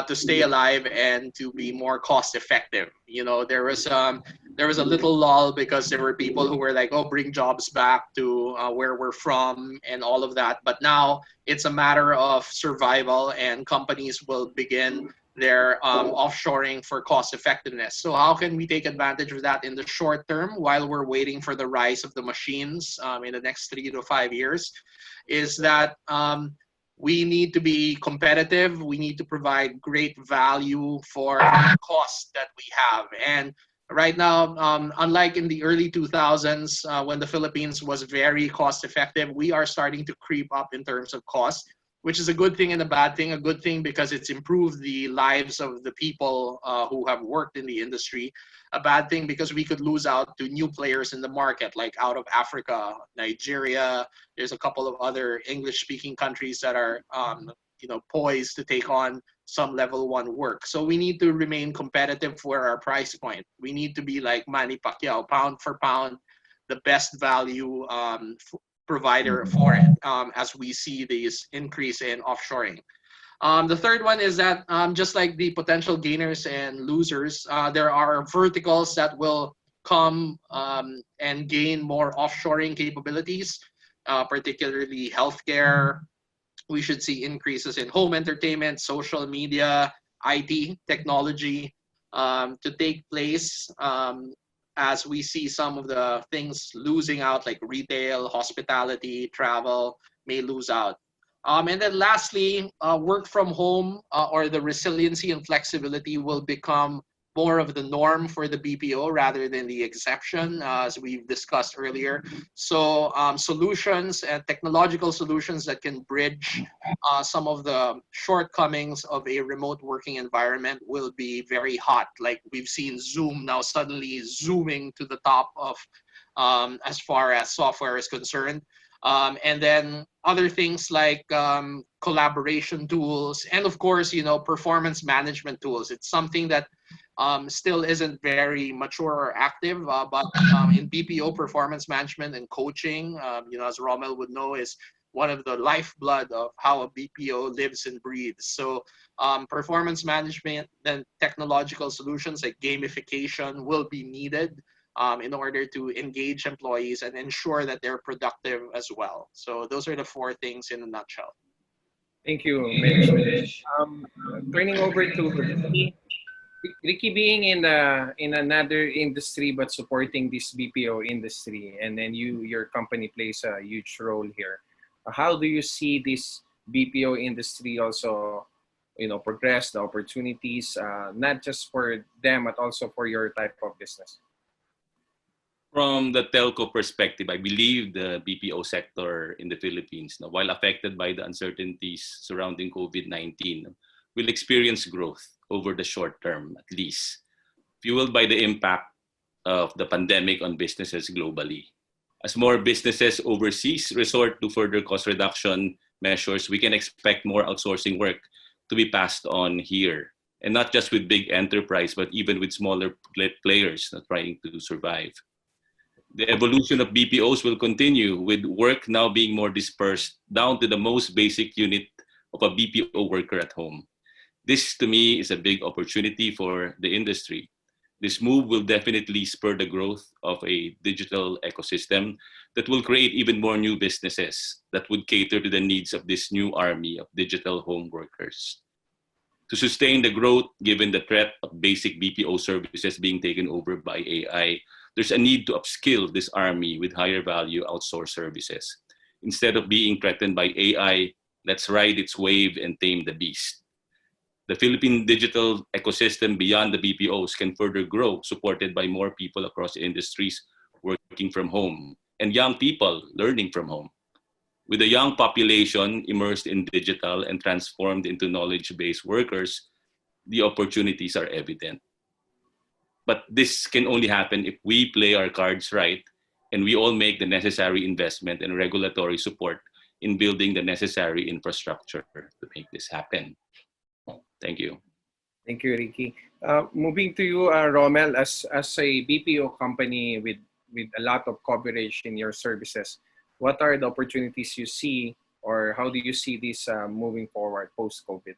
to stay alive and to be more cost effective. You know, there was a little lull because there were people who were like, "Oh, bring jobs back to where we're from," and all of that. But now it's a matter of survival, and companies will begin their offshoring for cost effectiveness. So how can we take advantage of that in the short term while we're waiting for the rise of the machines in the next 3 to 5 years? Is that we need to be competitive. We need to provide great value for the cost that we have. And right now, unlike in the early 2000s when the Philippines was very cost effective, we are starting to creep up in terms of cost, which is a good thing and a bad thing. A good thing because it's improved the lives of the people who have worked in the industry. A bad thing because we could lose out to new players in the market, like out of Africa, Nigeria. There's a couple of other English-speaking countries that are, poised to take on some level 1 work. So we need to remain competitive for our price point. We need to be like Manny Pacquiao, pound for pound, the best value provider for it as we see this increase in offshoring. The third one is that just like the potential gainers and losers, there are verticals that will come and gain more offshoring capabilities, particularly healthcare. We should see increases in home entertainment, social media, IT, technology to take place as we see some of the things losing out, like retail, hospitality, travel may lose out. And then lastly, work from home or the resiliency and flexibility will become more of the norm for the BPO rather than the exception, as we've discussed earlier. So solutions and technological solutions that can bridge some of the shortcomings of a remote working environment will be very hot. Like we've seen Zoom now suddenly zooming to the top of as far as software is concerned. And then other things like collaboration tools, and of course, performance management tools. It's something that still isn't very mature or active, but in BPO, performance management and coaching, as Rommel would know, is one of the lifeblood of how a BPO lives and breathes. So performance management and technological solutions like gamification will be needed in order to engage employees and ensure that they're productive as well. So those are the 4 things in a nutshell. Thank you, Mitch. Turning over to Ricky. Ricky, being in another industry but supporting this BPO industry, and then your company plays a huge role here. How do you see this BPO industry also, progress, the opportunities, not just for them but also for your type of business? From the telco perspective, I believe the BPO sector in the Philippines, while affected by the uncertainties surrounding COVID-19, will experience growth over the short term, at least, fueled by the impact of the pandemic on businesses globally. As more businesses overseas resort to further cost reduction measures, we can expect more outsourcing work to be passed on here. And not just with big enterprise, but even with smaller players trying to survive. The evolution of BPOs will continue, with work now being more dispersed down to the most basic unit of a BPO worker at home. This, to me, is a big opportunity for the industry. This move will definitely spur the growth of a digital ecosystem that will create even more new businesses that would cater to the needs of this new army of digital home workers. To sustain the growth, given the threat of basic BPO services being taken over by AI, there's a need to upskill this army with higher value outsourced services. Instead of being threatened by AI, let's ride its wave and tame the beast. The Philippine digital ecosystem beyond the BPOs can further grow, supported by more people across industries working from home and young people learning from home. With a young population immersed in digital and transformed into knowledge-based workers, the opportunities are evident. But this can only happen if we play our cards right and we all make the necessary investment and regulatory support in building the necessary infrastructure to make this happen. Thank you. Thank you, Ricky. Moving to you, Rommel, as a BPO company with a lot of coverage in your services, what are the opportunities you see, or how do you see this moving forward post-COVID?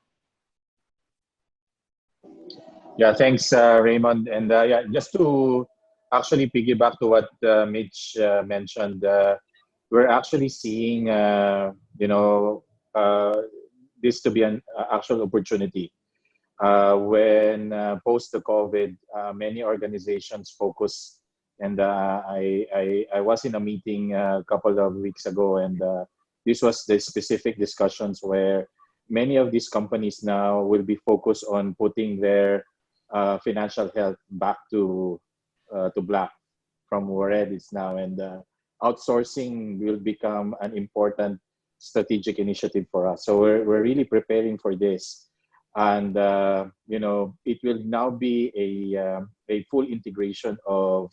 Yeah, thanks, Raymond. And yeah, just to actually piggyback to what Mitch mentioned, we're actually seeing, this to be an actual opportunity. When post the COVID, many organizations focus, and I was in a meeting a couple of weeks ago, and this was the specific discussions where many of these companies now will be focused on putting their financial health back to black from where it is now, and outsourcing will become an important strategic initiative for us. So we're really preparing for this, and it will now be a full integration of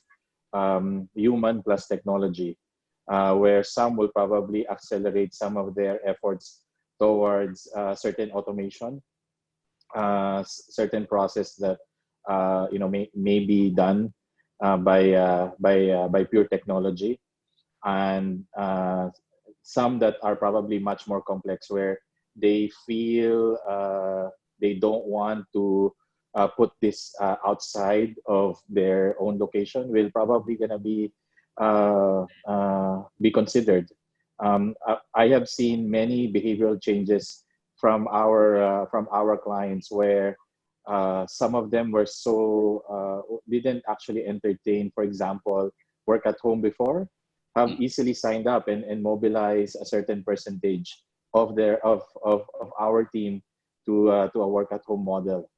human plus technology, where some will probably accelerate some of their efforts towards certain automation, certain process that may be done by pure technology, and some that are probably much more complex, where they feel they don't want to put this outside of their own location, will probably gonna be considered. I have seen many behavioral changes from our clients, where some of them were didn't actually entertain, for example, work at home before, have easily signed up and mobilized a certain percentage of our team to a work at home model.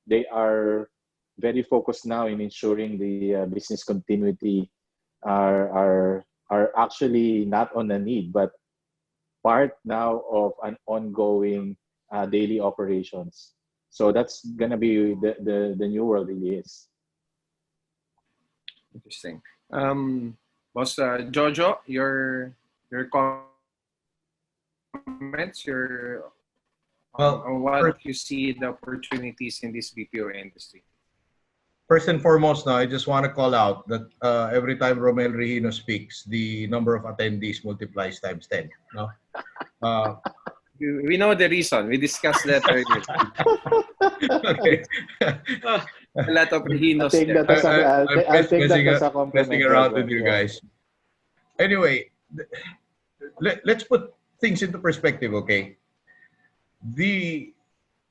They are very focused now in ensuring the business continuity are actually not on a need, but part now of an ongoing daily operations. So that's gonna be the new world really is. Interesting. Boss Jojo, your comments, on what you see the opportunities in this BPO industry. First and foremost, now I just want to call out that every time ROMMEL REGINO speaks, the number of attendees multiplies times 10. No? We know the reason. We discussed that earlier. Okay. A lot of Reginos. I'll take that as a compliment. Messing around with you guys. Anyway, let's put things into perspective, okay? The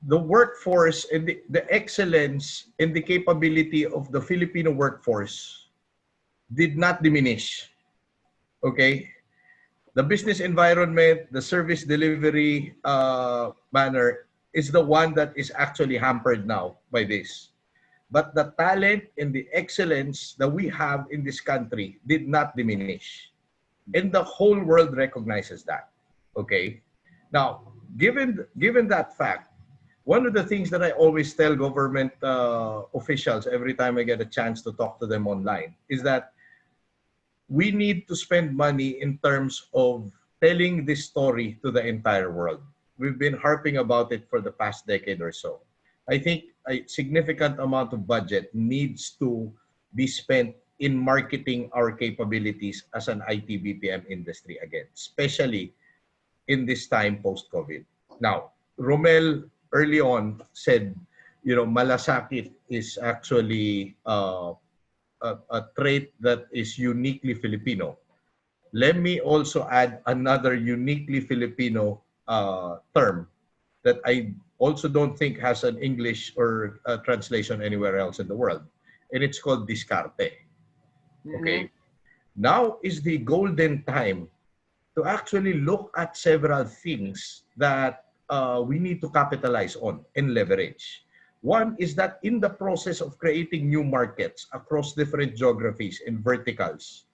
workforce and the excellence and the capability of the Filipino workforce did not diminish, okay? The business environment, the service delivery manner is the one that is actually hampered now by this. But the talent and the excellence that we have in this country did not diminish. And the whole world recognizes that, okay? Now, given that fact, one of the things that I always tell government officials every time I get a chance to talk to them online is that we need to spend money in terms of telling this story to the entire world. We've been harping about it for the past decade or so. I think a significant amount of budget needs to be spent in marketing our capabilities as an IT BPM industry again, especially in this time post-COVID. Now, Rommel early on said, malasakit is actually a trait that is uniquely Filipino. Let me also add another uniquely Filipino term that I also don't think has an English or a translation anywhere else in the world. And it's called discarte. Okay. Now is the golden time to actually look at several things that we need to capitalize on and leverage. One is that in the process of creating new markets across different geographies and verticals,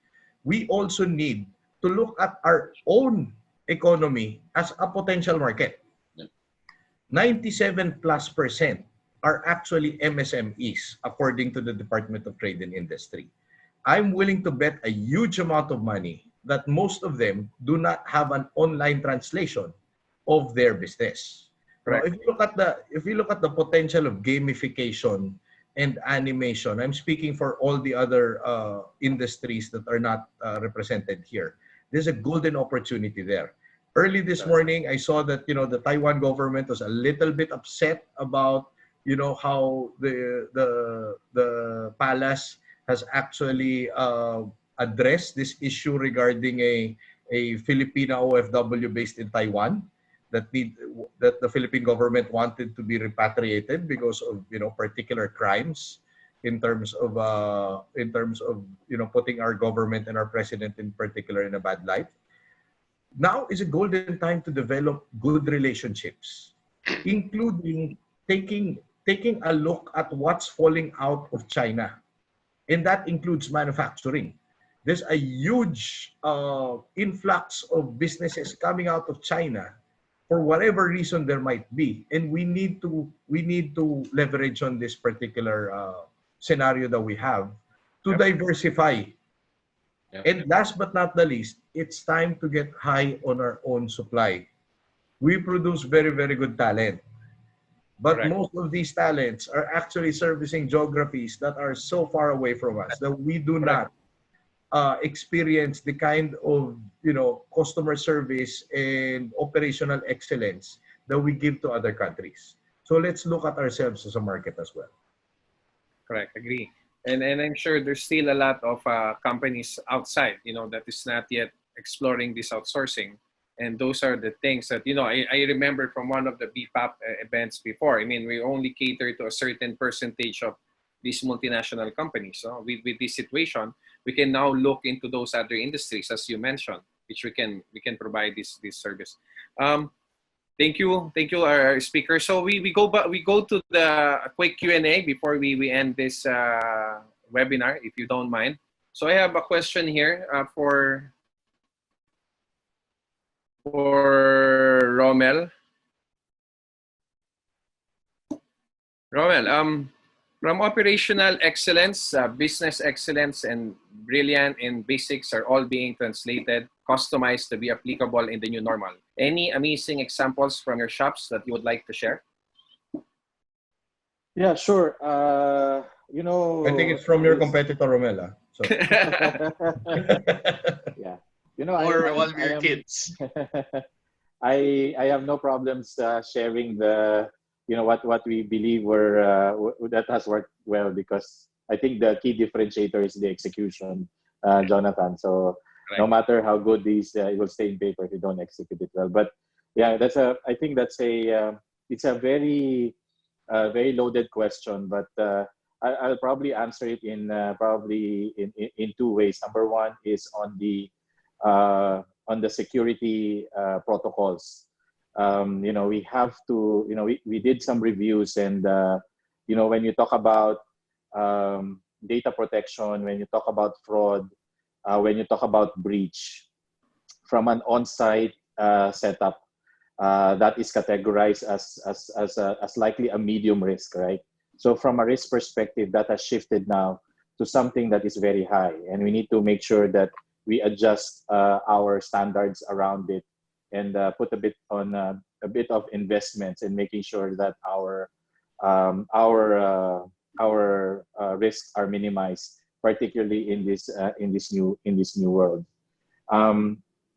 we also need to look at our own economy as a potential market. 97+% are actually MSMEs, according to the Department of Trade and Industry. I'm willing to bet a huge amount of money that most of them do not have an online translation of their business. Now, Correct. if you look at the potential of gamification and animation, I'm speaking for all the other industries that are not represented here. There's a golden opportunity there. Early this morning, I saw that the Taiwan government was a little bit upset about how the palace has actually addressed this issue regarding a Filipino OFW based in Taiwan that the Philippine government wanted to be repatriated because of particular crimes in terms of putting our government and our president in particular in a bad light. Now is a golden time to develop good relationships, including taking a look at what's falling out of China. And that includes manufacturing. There's a huge influx of businesses coming out of China for whatever reason there might be. And we need to leverage on this particular scenario that we have to diversify. Yep. And last but not the least, it's time to get high on our own supply. We produce very, very good talent. But Correct. most of these talents are actually servicing geographies that are so far away from us that we do not experience the kind of customer service and operational excellence that we give to other countries. So let's look at ourselves as a market as well. Correct. Agree. And I'm sure there's still a lot of companies outside, that is not yet exploring this outsourcing. And those are the things that, I remember from one of the BPAP events before. I mean, we only cater to a certain percentage of these multinational companies. So with this situation, we can now look into those other industries, as you mentioned, which we can provide this service. Thank you, our speaker. So we go to the quick Q&A before we end this webinar, if you don't mind. So I have a question here for Rommel. Rommel, from operational excellence, business excellence, and brilliant and basics are all being translated, customized to be applicable in the new normal. Any amazing examples from your shops that you would like to share? Yeah, sure. I think it's from your competitor, Romela. So. Yeah. Or one of your kids. I have no problems sharing the what we believe that has worked well, because I think the key differentiator is the execution, Jonathan. So no matter how good these, it will stay in paper if you don't execute it well. But yeah, I think that's it's a very very loaded question, but I'll probably answer it in two ways. Number one is on the security protocols. We have to, we did some reviews, and when you talk about data protection, when you talk about fraud, when you talk about breach, from an on-site setup, that is categorized as likely a medium risk, right? So from a risk perspective, that has shifted now to something that is very high, and we need to make sure that we adjust our standards around it, and put a bit of investments in making sure that our risks are minimized, particularly in this new world.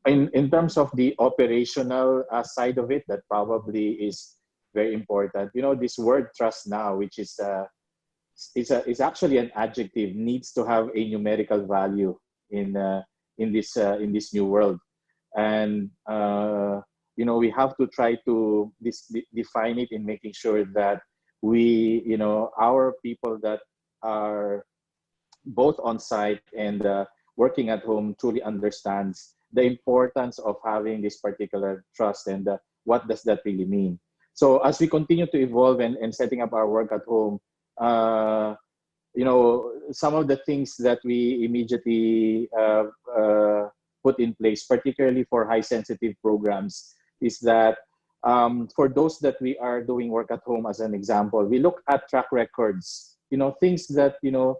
in terms of the operational side of it, that probably is very important. You know, this word trust now, which is actually an adjective, needs to have a numerical value in this new world, and you know, we have to try to define it in making sure that we, you know, our people that are both on site and working at home truly understands the importance of having this particular trust, and what does that really mean. So as we continue to evolve and setting up our work at home, you know, some of the things that we immediately put in place, particularly for high sensitive programs, is that for those that we are doing work at home, as an example, we look at track records, you know, things that, you know,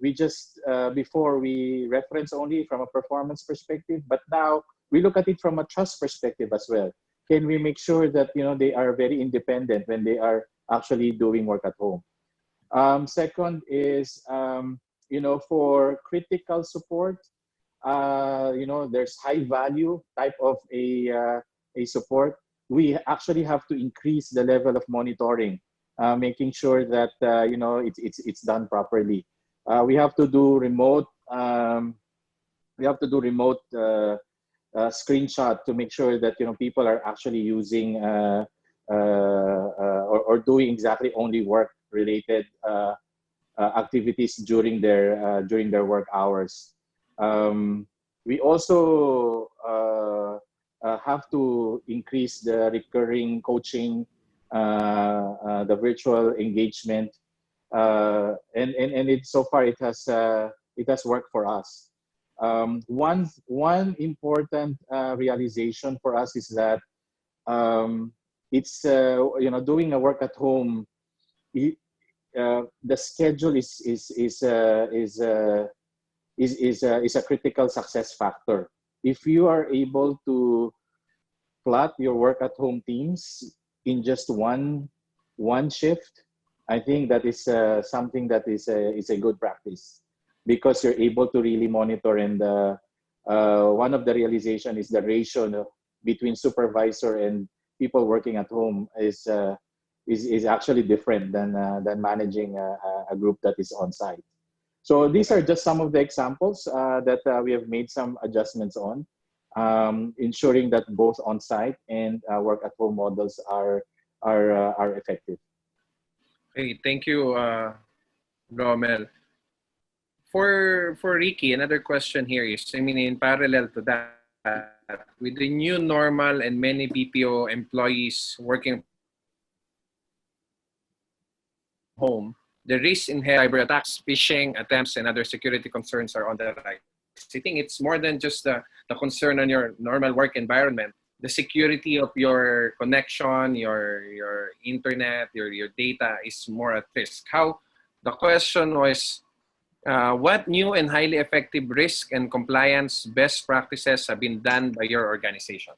we just before we reference only from a performance perspective, but now we look at it from a trust perspective as well. Can we make sure that, you know, they are very independent when they are actually doing work at home? Second is, you know, for critical support, you know, there's high value type of a support. We actually have to increase the level of monitoring, making sure that you know, it's done properly. We have to do remote. Screenshot to make sure that, you know, people are actually using or doing exactly only work related activities during their work hours. We also have to increase the recurring coaching, the virtual engagement, and it so far it has worked for us. One important realization for us is that it's you know, doing a work at home, the schedule is a critical success factor. If you are able to plot your work at home teams in just one shift, I think that is something that is a good practice, because you're able to really monitor. And one of the realization is the ratio between supervisor and people working at home is actually different than managing a group that is on site. So these are just some of the examples that we have made some adjustments on, ensuring that both on-site and work at home models are effective. Okay, thank you, Rommel. For Ricky, another question here is, I mean, in parallel to that, with the new normal and many BPO employees working home, the risk in cyber attacks, phishing attempts, and other security concerns are on the rise. I think it's more than just the concern on your normal work environment. The security of your connection, your internet, your data is more at risk. The question was, what new and highly effective risk and compliance best practices have been done by your organization?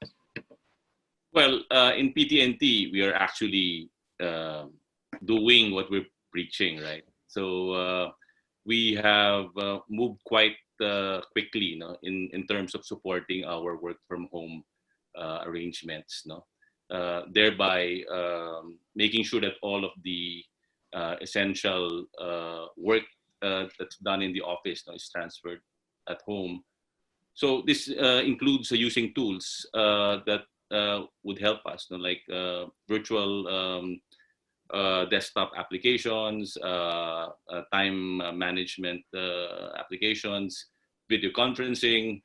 Well, in PT&T, we are actually doing what we're preaching, right? So we have moved quite quickly, you know, in terms of supporting our work from home arrangements, no? Thereby making sure that all of the essential work that's done in the office, no, is transferred at home. So this includes using tools that would help us, you know, like virtual desktop applications, time management applications, video conferencing.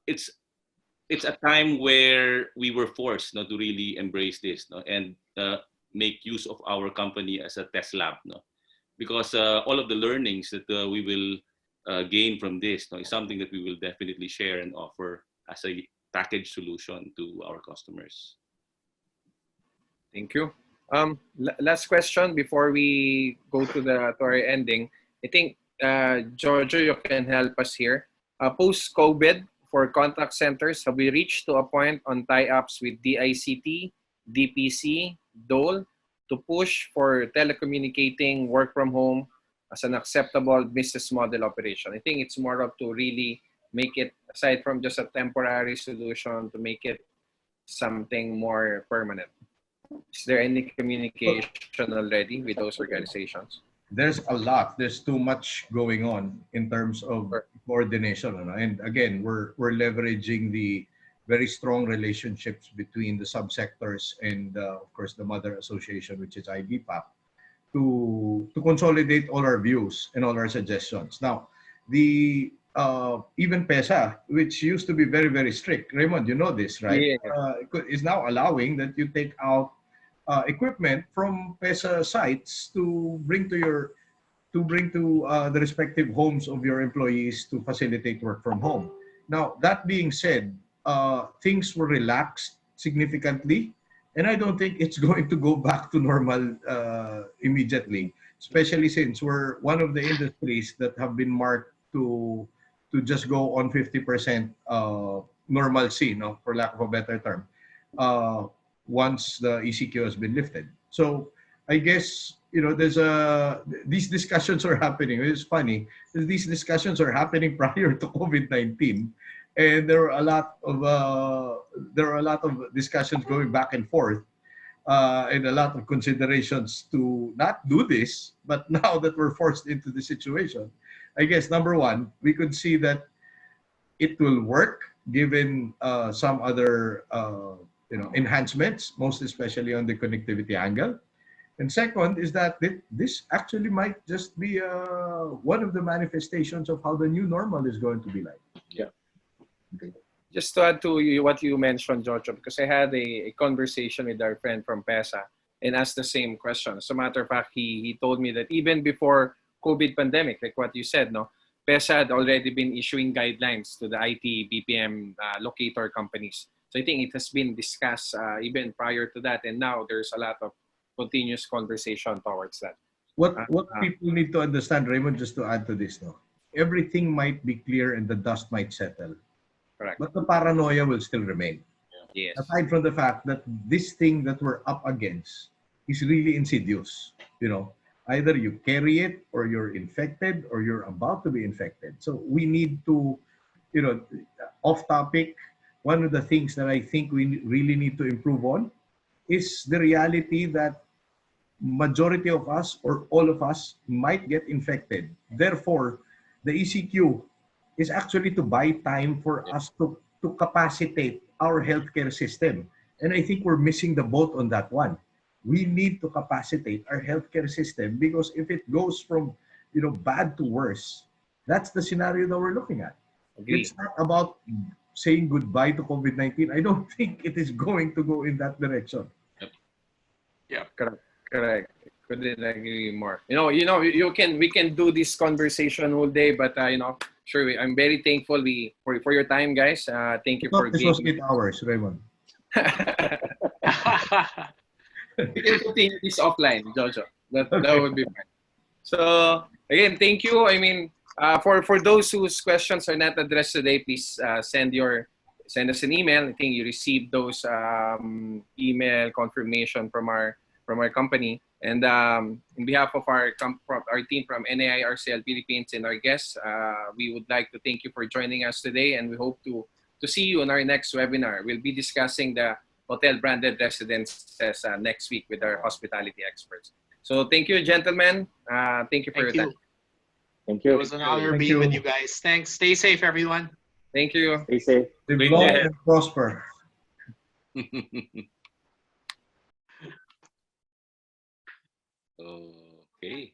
It's a time where we were forced, to really embrace this, and make use of our company as a test lab, because all of the learnings that we will gain from this, is something that we will definitely share and offer as a package solution to our customers. Thank you. Last question before we go to our ending. I think Jojo, you can help us here. Post-COVID, for contact centers, have we reached to a point on tie-ups with DICT, DPC, Dole to push for telecommunicating work from home as an acceptable business model operation? I think it's more of to really make it, aside from just a temporary solution, to make it something more permanent? Is there any communication already with those organizations? There's a lot. There's too much going on in terms of Sure. coordination. And again, we're leveraging the very strong relationships between the subsectors and, of course, the mother association, which is IBPAC, to consolidate all our views and all our suggestions. Now, the even PESA, which used to be very, very strict, Raymond, you know this, right? Yeah. Is now allowing that you take out equipment from PESA sites to bring to the respective homes of your employees to facilitate work from home. Now, that being said, things were relaxed significantly, and I don't think it's going to go back to normal immediately, especially since we're one of the industries that have been marked to just go on 50% normalcy, no, for lack of a better term, once the ECQ has been lifted. So I guess, these discussions are happening. It's funny. These discussions are happening prior to COVID-19, and there are a lot of discussions going back and forth, and a lot of considerations to not do this. But now that we're forced into the situation, I guess number one, we could see that it will work given some other enhancements, most especially on the connectivity angle. And second is that this actually might just be one of the manifestations of how the new normal is going to be like. Yeah. Okay. Just to add to what you mentioned, Jojo, because I had a conversation with our friend from PESA and asked the same question. As a matter of fact, he told me that even before COVID pandemic, like what you said, no, PESA had already been issuing guidelines to the IT BPM locator companies. So I think it has been discussed even prior to that, and now there's a lot of continuous conversation towards that. What people need to understand, Raymond, just to add to this, no, everything might be clear and the dust might settle. Correct. But the paranoia will still remain. Yes. Aside from the fact that this thing that we're up against is really insidious. Either you carry it or you're infected or you're about to be infected. So we need to, off topic, one of the things that I think we really need to improve on is the reality that majority of us or all of us might get infected. Therefore, the ECQ is actually to buy time for us to capacitate our healthcare system. And I think we're missing the boat on that one. We need to capacitate our healthcare system, because if it goes from bad to worse, that's the scenario that we're looking at. Agree. It's not about saying goodbye to COVID-19. I don't think it is going to go in that direction. Yeah. Correct. Couldn't agree more. We can do this conversation all day, but sure, I'm very thankful for your time, guys. Thank you for This was 8 hours, Raymond. We can continue this offline, Jojo. That would be fine. So again, thank you. I mean, for those whose questions are not addressed today, please send us an email. I think you received those email confirmation from our company. And on behalf of our team from NAI RCL Philippines and our guests, we would like to thank you for joining us today, and we hope to see you on our next webinar. We'll be discussing the hotel branded residences next week with our hospitality experts. So thank you, gentlemen. Thank you for your time. Thank you. It was an honor being with you guys. Thanks. Stay safe, everyone. Thank you. Stay safe. Live long and prosper. Okay.